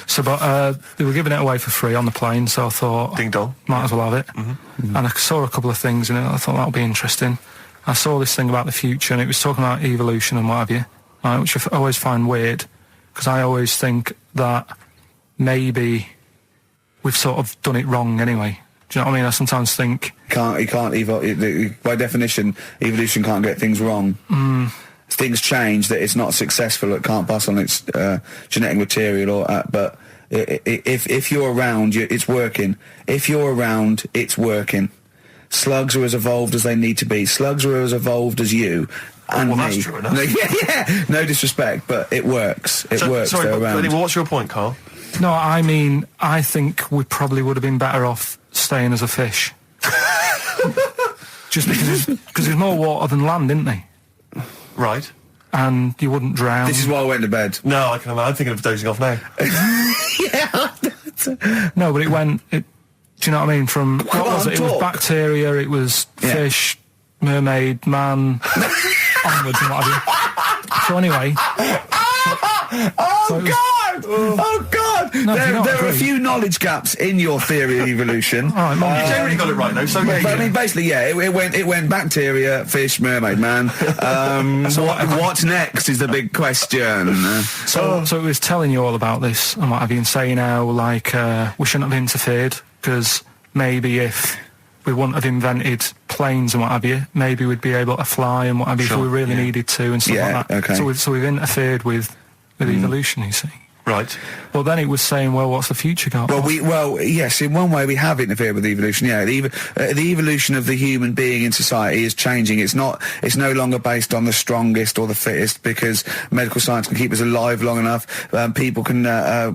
So, but they were giving it away for free on the plane, so I thought, Ding dong. might as well have it. And I saw a couple of things in it. I thought that would be interesting. I saw this thing about the future, and it was talking about evolution and what have you, right, which I always find weird, because I always think that maybe we've sort of done it wrong anyway. Do you know what I mean? I sometimes think... By definition, evolution can't get things wrong. Things change, that it's not successful, it can't pass on its genetic material, but if you're around, it's working. If you're around, it's working. Slugs are as evolved as they need to be. Slugs are as evolved as you and well, me. that's true enough. Yeah. No disrespect, but it works. It works. Sorry, They're but around. anyway, what's your point, Carl? No, I mean, I think we probably would have been better off staying as a fish. Just because there's more water than land, isn't there? Right. and you wouldn't drown. This is why I went to bed. No, I can imagine. I'm thinking of dozing off now. No, but do you know what I mean? From, what was it? It was bacteria, it was fish, mermaid, man, onwards and what have you. So anyway... Oh God! No, there are a few knowledge gaps in your theory of evolution. All right, Mum, You generally got it right, though, so yeah. But I mean, basically, it went bacteria, fish, mermaid, man. What's next is the big question. So it was telling you all about this and what have you, and saying how, like, we shouldn't have interfered, because maybe if we wouldn't have invented planes and what have you, maybe we'd be able to fly and what have you if we really needed to and stuff like that. Okay. So we've interfered with evolution, you see. Right. Well, then it was saying, well, what's the future got? Well, yes, in one way we have interfered with evolution. Yeah, the evolution of the human being in society is changing. It's no longer based on the strongest or the fittest, because medical science can keep us alive long enough. People can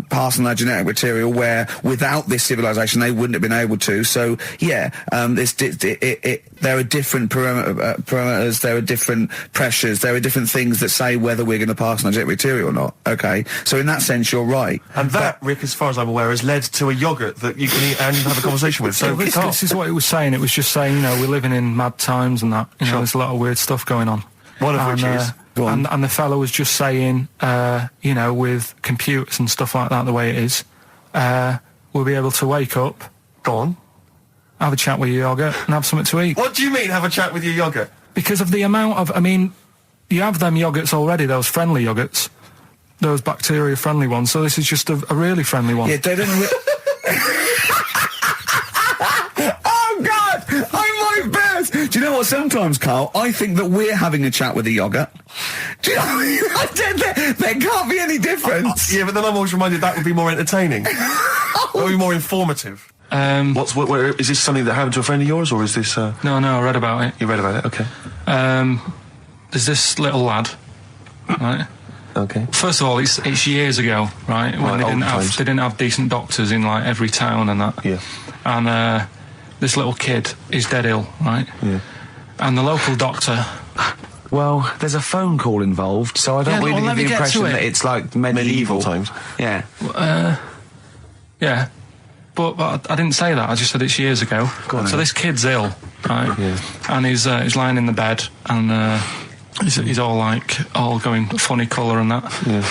pass on their genetic material where without this civilization they wouldn't have been able to. So yeah, there are different parameters, there are different pressures, there are different things that say whether we're going to pass on our genetic material or not. Okay, so in that sense you're right. And that, Rick, as far as I'm aware, has led to a yoghurt that you can eat and have a conversation with. So this is what it was saying. It was just saying, you know, we're living in mad times and that. You know, there's a lot of weird stuff going on. One of which is... And the fellow was just saying, you know, with computers and stuff like that, the way it is, we'll be able to wake up, Go on. have a chat with your yoghurt and have something to eat. What do you mean, have a chat with your yoghurt? Because of the amount of, I mean, you have them yoghurts already, those friendly yoghurts. Those bacteria-friendly ones, so this is just a really friendly one. Yeah, they don't... Oh, God! I'm my best! Do you know what, sometimes, Carl, I think that we're having a chat with a yoghurt. Do you know, there can't be any difference. Yeah, but then I'm always reminded that would be more entertaining. That would be more informative. Is this something that happened to a friend of yours, or is this... No, I read about it. You read about it, okay. There's this little lad, right? Okay. First of all, it's years ago, right? When they didn't have decent doctors in, like, every town and that. Yeah. And this little kid is dead ill, right? Yeah. And the local doctor... Well, there's a phone call involved, so I don't really get the impression that it's like medieval times. Yeah. Yeah. But I didn't say that, I just said it's years ago. So this kid's ill, right? Yeah. And he's lying in the bed, and... He's all going funny colour and that. Yeah.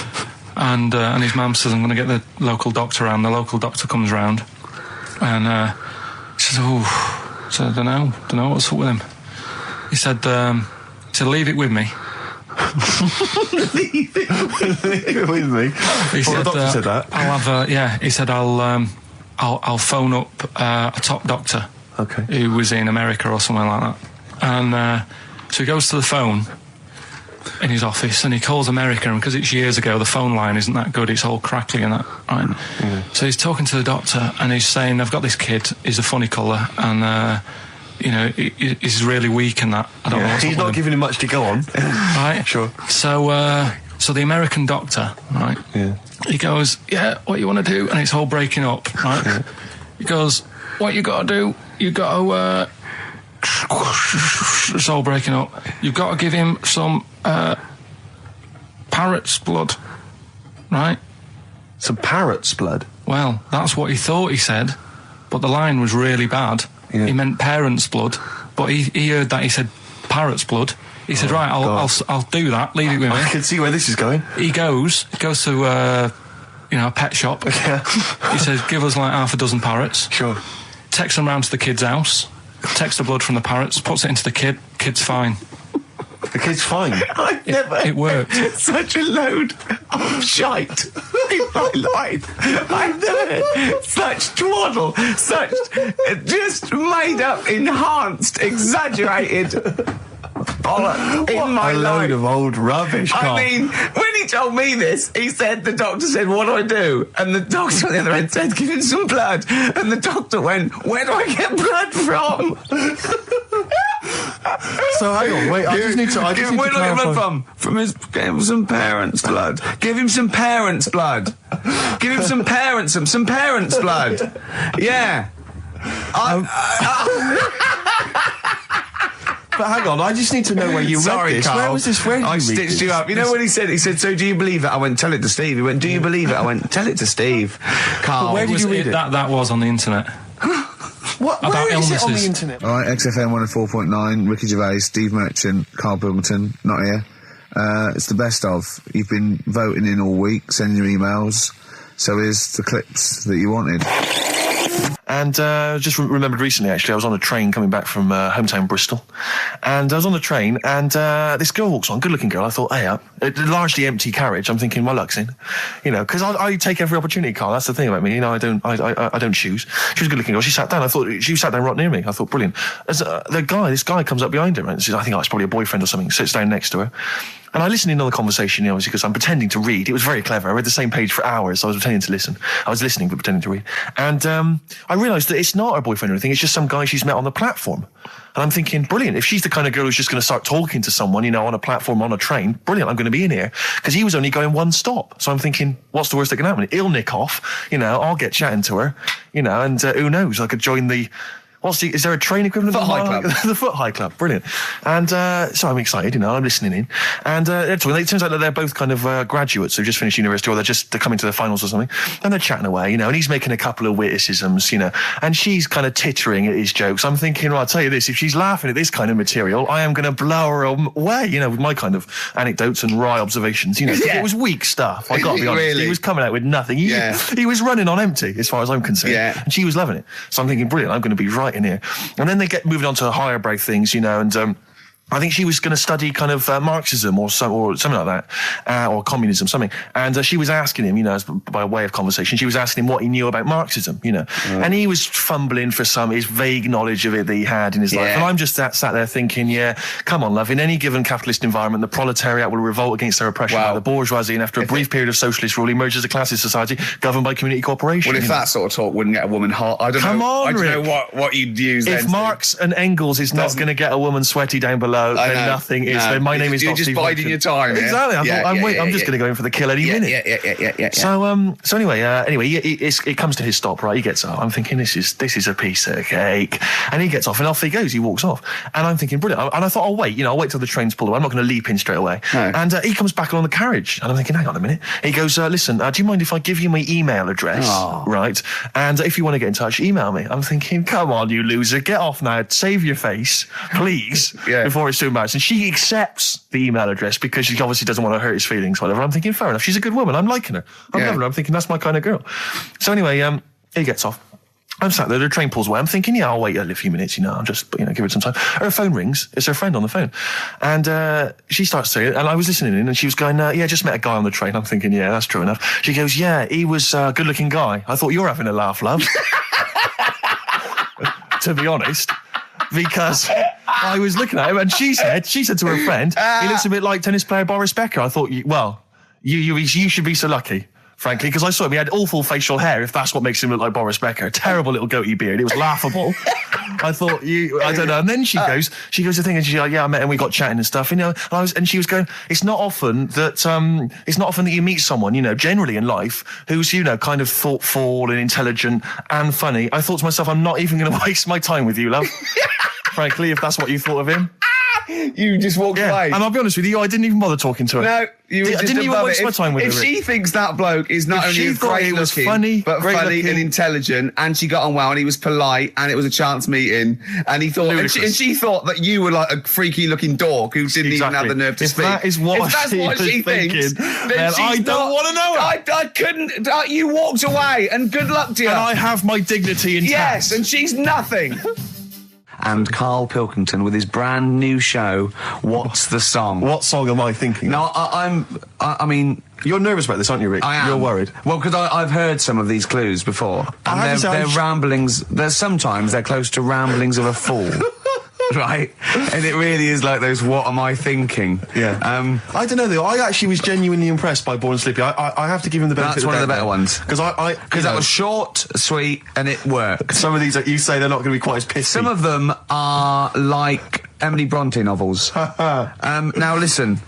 And his mum says, I'm going to get the local doctor round. The local doctor comes round, and she says, I don't know what's up with him. He said, leave it with me. Leave it with me. He said, the doctor said that. I'll have he said I'll phone up a top doctor. Okay. Who was in America or somewhere like that. And so he goes to the phone in his office and he calls America, and because it's years ago the phone line isn't that good, it's all crackly and that, right? Yeah. So he's talking to the doctor and he's saying, I've got this kid, he's a funny colour, and you know, he's really weak and that. I don't know what's he's up not with him. giving him much to go on. Right? Sure. So the American doctor, right? Yeah. He goes, yeah, what you want to do? And it's all breaking up, right? Yeah. He goes, what you got to do? You got to it's all breaking up. You've got to give him some parrot's blood, right? Some parrot's blood? Well, that's what he thought he said, but the line was really bad. Yeah. He meant parent's blood, but he heard that he said parrot's blood. He said, right, I'll do that, leave it with me. I can see where this is going. He goes to a pet shop. Yeah. He says, give us like half a dozen parrots. Sure. Takes them round to the kid's house, takes the blood from the parrots, puts it into the kid's fine. The kid's fine. I've never It worked. such a load of shite in my life. I've never heard such twaddle, such just made up, enhanced, exaggerated bollock in my a life. load of old rubbish, Carl. I mean, when he told me this, the doctor said, what do I do? And the doctor on the other end said, give him some blood. And the doctor went, where do I get blood from? So hang on, wait, I just need to where do I get clarify. blood from? Give him some parents' blood. Give him some parents' blood. Give him some parents' blood. Yeah. But hang on, I just need to know where you read this. Carl. Where was this? Where did I you read stitched this? you up. You know what he said? He said, so do you believe it? I went, tell it to Steve. He went, do you believe it? I went, tell it to Steve. Carl. Where did you read it? That was on the internet. What? About Where is it on the illnesses. internet? All right, XFM 104.9, Ricky Gervais, Steve Merchant, Karl Pilkington, not here. It's the best of. You've been voting in all week, sending your emails. So here's the clips that you wanted. And just remembered recently, actually, I was on a train coming back from hometown Bristol, and I was on the train, and this girl walks on, good-looking girl. I thought, hey, a largely empty carriage. I'm thinking, my luck's in, you know, because I take every opportunity, Carl. That's the thing about me, you know. I don't choose. She was a good-looking girl. She sat down. I thought she sat down right near me. I thought, brilliant. As this guy comes up behind her, and says, I think it's probably a boyfriend or something. Sits down next to her. And I listened in on the conversation, you know, obviously, because I'm pretending to read. It was very clever. I read the same page for hours, so I was pretending to listen. I was listening, but pretending to read. And I realised that it's not her boyfriend or anything. It's just some guy she's met on the platform. And I'm thinking, brilliant. If she's the kind of girl who's just going to start talking to someone, you know, on a platform, on a train, brilliant, I'm going to be in here. Because he was only going one stop. So I'm thinking, what's the worst that can happen? He'll nick off, you know, I'll get chatting to her, you know, and who knows, I could join the... is there a train equivalent? Foot High Club. The Foot High Club, brilliant. And so I'm excited, you know, I'm listening in. And it turns out that they're both kind of graduates who've just finished university, or they're coming to their finals or something. And they're chatting away, you know, and he's making a couple of witticisms, you know, and she's kind of tittering at his jokes. I'm thinking, well, I'll tell you this, if she's laughing at this kind of material, I am going to blow her away, you know, with my kind of anecdotes and wry observations, you know. Yeah. It was weak stuff, I got to be honest. Really? He was coming out with nothing. He was running on empty, as far as I'm concerned. Yeah. And she was loving it. So I'm thinking, brilliant, I'm going to be right in here. And then they get moving on to higher brow things, you know, and I think she was going to study kind of Marxism or something like that, or communism, something. And she was asking him, you know, by way of conversation, she was asking him what he knew about Marxism, you know. And he was fumbling for his vague knowledge of it that he had in his life. And I'm just sat there thinking, yeah, come on, love, in any given capitalist environment, the proletariat will revolt against their oppression by the bourgeoisie, and after a brief period of socialist rule, emerges a classist society governed by community cooperation. Well, if that sort of talk wouldn't get a woman hot, I don't know what you'd use then. If Marx and Engels is not going to get a woman sweaty down below, then nothing is. Then my name is You're not just Steve biding Merchant. your time. Exactly. I'm just going to go in for the kill any minute. Yeah. So anyway, it comes to his stop, right? He gets up. I'm thinking, this is a piece of cake. And he gets off, and off he goes. He walks off. And I'm thinking, brilliant. And I thought, I'll wait. You know, I'll wait till the train's pulled away. I'm not going to leap in straight away. No. And he comes back along the carriage. And I'm thinking, hang on a minute. He goes, listen, do you mind if I give you my email address? Right? And if you want to get in touch, email me. I'm thinking, come on, you loser. Get off now. Save your face, please, before it's too embarrassing. She accepts the email address because she obviously doesn't want to hurt his feelings, whatever. I'm thinking, fair enough. She's a good woman. I'm liking her. I'm loving her. I'm thinking, that's my kind of girl. So anyway, he gets off. I'm sat there, the train pulls away. I'm thinking, I'll wait a few minutes, I'll just, give it some time. Her phone rings. It's her friend on the phone. And she starts saying it, and I was listening in, and she was going, just met a guy on the train. I'm thinking, yeah, that's true enough. She goes, yeah, he was a good-looking guy. I thought, you're having a laugh, love. To be honest. Because I was looking at him, and she said to her friend, he looks a bit like tennis player Boris Becker. I thought, you should be so lucky, frankly, because I saw him. He had awful facial hair, if that's what makes him look like Boris Becker. Terrible little goatee beard. It was laughable. I thought, I don't know. And then she goes the thing, and she's like, yeah, I met him, we got chatting and stuff, and she was going, it's not often that you meet someone, generally in life, who's, kind of thoughtful and intelligent and funny. I thought to myself, I'm not even going to waste my time with you, love. Frankly, if that's what you thought of him. You just walked away. And I'll be honest with you, I didn't even bother talking to her. No, you were just I didn't even waste my time with her. If she thinks that bloke is not only great looking, funny, but funny and intelligent, and she got on well, and he was polite, and it was a chance meeting, and he thought, and she thought that you were like a freaky looking dork who didn't even have the nerve to speak. That is what if that's what she thinks, then I don't want to know her. I couldn't. You walked away, and good luck to you. And I have my dignity intact. Yes, and she's nothing. And Karl Pilkington with his brand new show, What's the Song? What song am I thinking? No, I mean... You're nervous about this, aren't you, Rick? I am. You're worried. Well, because I've heard some of these clues before. And they're ramblings... Sometimes they're close to ramblings of a fool. Right? And it really is like those, what am I thinking? Yeah. I don't know, though. I actually was genuinely impressed by Born Slippy. I have to give him the benefit of the doubt. That's one of the better ones. Because that was short, sweet, and it worked. Some of these, you say, they're not going to be quite as pissy. Some of them are like Emily Bronte novels. Now, listen.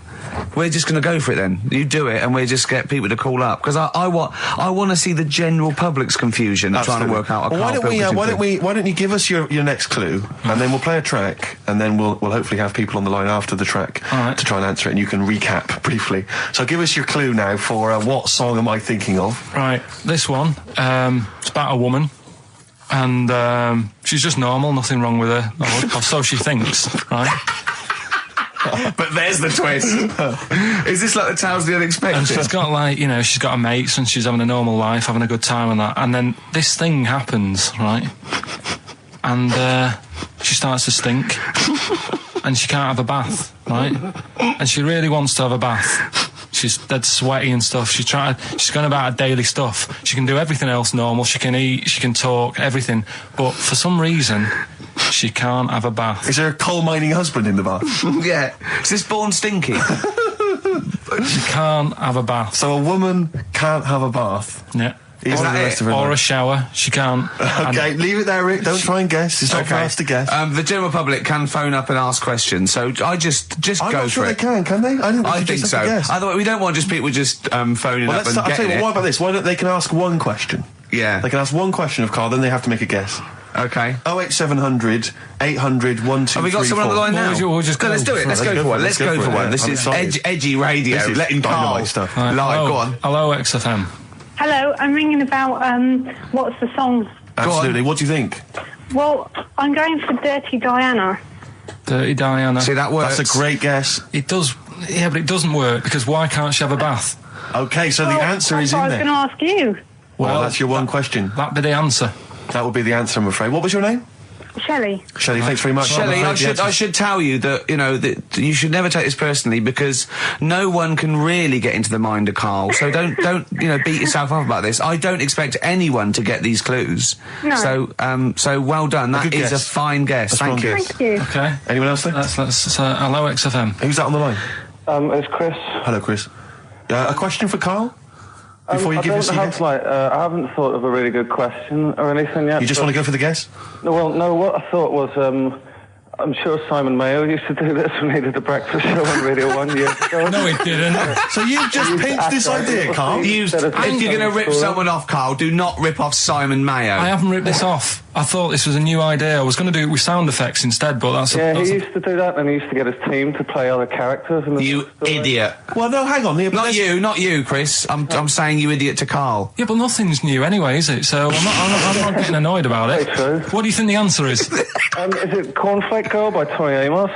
we're just going to go for it then. You do it, and we just get people to call up because I want to see the general public's confusion of trying to work out. Well, why don't you give us your next clue, and then we'll play a track, and then we'll hopefully have people on the line after the track to try and answer it, and you can recap briefly. So give us your clue now for what song am I thinking of? Right, this one. It's about a woman. And she's just normal, nothing wrong with her, or so she thinks, right? But there's the twist. Is this like the Tales of the Unexpected? And she's got like, you know, she's got her mates and she's having a normal life, having a good time and that. And then this thing happens, right? And she starts to stink. And she can't have a bath, right? And she really wants to have a bath. She's dead sweaty and stuff. She's going about her daily stuff. She can do everything else normal. She can eat, she can talk, everything. But for some reason, she can't have a bath. Is there a coal mining husband in the bath? Yeah. Is this born stinky? She can't have a bath. So a woman can't have a bath? Yeah. Even the rest of her or life. a shower. She can't. Okay, leave it there, Rick. Don't try and guess. It's not for us to guess. The general public can phone up and ask questions, so I just I'm go not sure for it. they can they? I think so. Otherwise, we don't want just people just phoning up and I'll tell getting you it. what about this? Why don't they can ask one question? Yeah. They can ask one question of Carl, then they have to make a guess. Okay. 08700 800 1234. Have we got someone on the line now? We'll just go. Let's do it. Let's go for one. Let's go for one. This is edgy radio. This is letting Carl dynamite stuff. Right, live. Go on. Hello, XFM. Hello, I'm ringing about, what's the song? Absolutely. What do you think? Well, I'm going for Dirty Diana. Dirty Diana. See, that works. That's a great guess. It does. Yeah, but it doesn't work because why can't she have a bath? Okay, so the answer is in I was there. going to ask you. Well, that's your one question. That'd be the answer. That would be the answer, I'm afraid. What was your name? Shelley. Shelley, thanks very much. Shelley, I should tell you that, you know, that you should never take this personally because no one can really get into the mind of Carl. So don't you know, beat yourself up about this. I don't expect anyone to get these clues. No. So well done. That is guess. a fine guess. Thank you. Thank you. Okay. Anyone else there? Let's hello, XFM. Who's that on the line? It's Chris. Hello, Chris. A question for Carl? Before you give us your guess? I haven't thought of a really good question or anything yet. You just want to go for the guess? No, what I thought was, I'm sure Simon Mayo used to do this when he did the breakfast show on Radio 1 years ago. No, he didn't. So you've just pinched this idea, Carl? If you're going to rip someone off, Carl, do not rip off Simon Mayo. I haven't ripped this off. I thought this was a new idea. I was going to do it with sound effects instead, but that's he used to do that, and he used to get his team to play other characters. In the You idiot. Well, no, hang on. Not you, Chris. I'm saying you idiot to Carl. Yeah, but nothing's new anyway, is it? So I'm not getting annoyed about it. True. What do you think the answer is? Is it Cornflake Girl by Tonny Amos?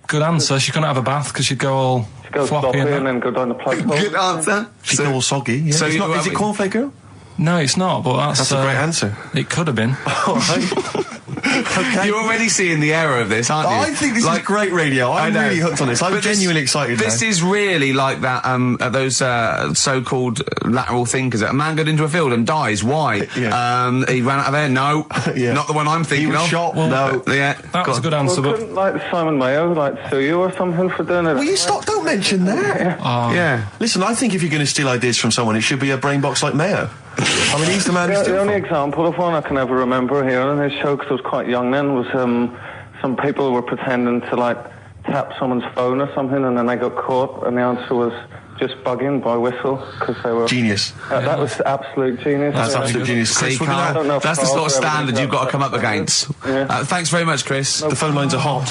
Good answer. She couldn't have a bath because she'd go all She goes floppy sloppy and and then go down the plug hole. Good answer. She's all soggy. Yeah. So Is it Cornflake Girl? No, it's not, but that's a great answer. It could have been. All right. Okay. You're already seeing the error of this, aren't you? I think this is great radio. I'm I know. really hooked on this. I'm But genuinely excited This now. is really like that, those so-called lateral thinkers. A man got into a field and dies. Why? Yeah. He ran out of air. No, Yeah. not the one I'm thinking He was of. shot. No, yeah, That was a good answer, Well, but couldn't Simon Mayo sue you or something for doing it? Will you stop? Don't mention that. yeah. Listen, I think if you're going to steal ideas from someone, it should be a brain box like Mayo. I mean, he's the man who The steals only from. example of one I can ever remember hearing in his show, because I was quite young then, was some people were pretending to tap someone's phone or something, and then they got caught, and the answer was just bugging by whistle, because they were... Genius. That was absolute genius. That's absolute genius. See, Chris, we're Carl, don't know if that's the sort of Carl's ever standard been you've got to come up that. against. Yeah. Thanks very much, Chris. the phone lines are hot.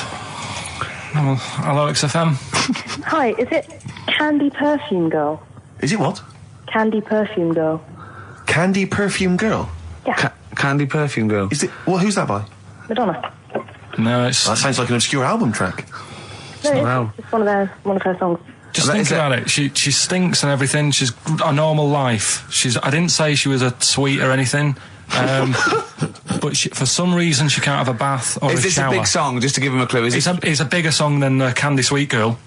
hello, XFM. Hi, is it Candy Perfume Girl? Is it what? Candy Perfume Girl. Candy Perfume Girl? Yeah, Candy Perfume Girl. Is it? Well, who's that by? Madonna. No, it's That sounds like an obscure album track. No, Wow. it's one of her songs. just That think is it. about it. She stinks and everything. She's a normal life. I didn't say she was a sweet or anything. But for some reason she can't have a bath or Is a this shower. a big song? Just to give him a clue. Is It's a bigger song than Candy Sweet Girl.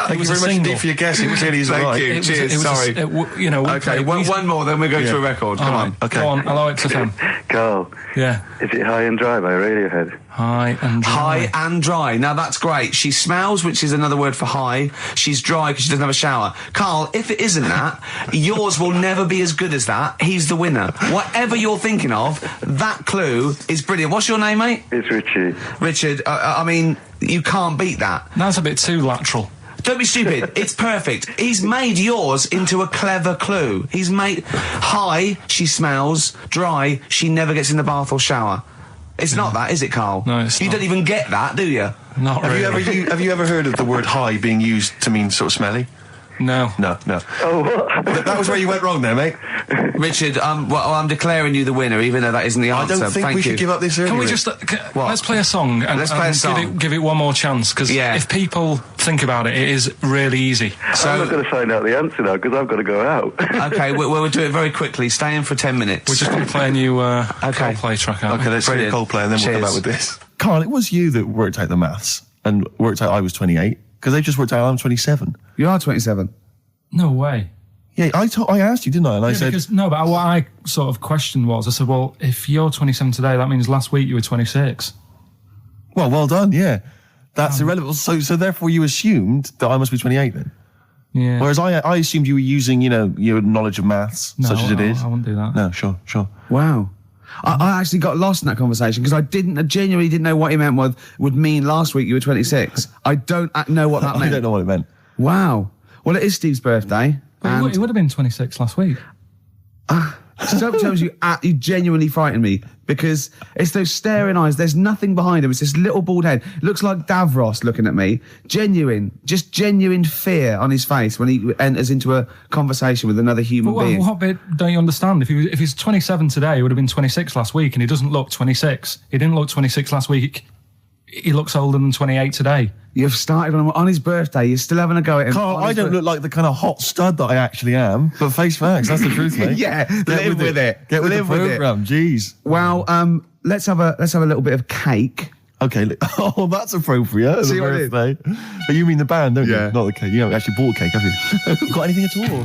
Thank you very much indeed for your guess. It clearly is Thank right. you. Cheers, sorry. We Okay, one more, then we go to a record. Come on. Okay. Go on. Hello, XFM. Carl, Yeah. is it High and Dry by Radiohead? High and dry. High and dry. Now that's great. She smells, which is another word for high. She's dry because she doesn't have a shower. Carl, if it isn't that, yours will never be as good as that. He's the winner. Whatever you're thinking of, that clue is brilliant. What's your name, mate? It's Richie. Richard. I mean, you can't beat that. That's a bit too lateral. Don't be stupid. It's perfect. He's made yours into a clever clue. He's made high, she smells, dry, she never gets in the bath or shower. It's not that, is it, Carl? No, it's you not. don't even get that, do you? Not really. Have you ever heard of the word high being used to mean sort of smelly? No. No. Oh, what? That was where you went wrong there, mate. Richard, I'm declaring you the winner, even though that isn't the I answer. don't think Thank we you. should give up this early. Can we Rick. just let's play a song and, Let's play a song. give it one more chance, because if people think about it, it is really easy. So, I'm not going to find out the answer now because I've got to go out. okay, we'll do it very quickly. Stay in for 10 minutes. We're just going to play a new Coldplay track out. Okay, let's hear Brilliant. Coldplay and then we'll come Cheers. back with this. Carl, it was you that worked out the maths and worked out I was 28 because they just worked out I'm 27. You are 27. No way. Yeah, I asked you, didn't I? And I said... But what I sort of questioned was, I said, well, if you're 27 today, that means last week you were 26. Well done, yeah. That's irrelevant. So therefore you assumed that I must be 28 then? Yeah. Whereas I assumed you were using, your knowledge of maths, No, such as it is. I wouldn't do that. No, sure. Wow. I actually got lost in that conversation because I genuinely didn't know what he meant would mean last week you were 26. I don't know what that meant. I don't know what it meant. Wow. Well, it is Steve's birthday. But he would have been 26 last week. Sometimes you genuinely frighten me because it's those staring eyes. There's nothing behind him. It's this little bald head. Looks like Davros looking at me. Genuine fear on his face when he enters into a conversation with another human being. What bit don't you understand? If he's 27 today, he would have been 26 last week, and he doesn't look 26. He didn't look 26 last week. He looks older than 28 today. You've started on his birthday. You're still having a go at him. Carl, I don't look like the kind of hot stud that I actually am, but face facts, that's the truth, mate. Yeah, live with it. Get with the programme, jeez. Well, let's have a little bit of cake. Okay, that's appropriate. See The what I did? birthday. But you mean the band, don't Yeah. you? Not the cake. You haven't actually bought cake, have you? Got anything at all?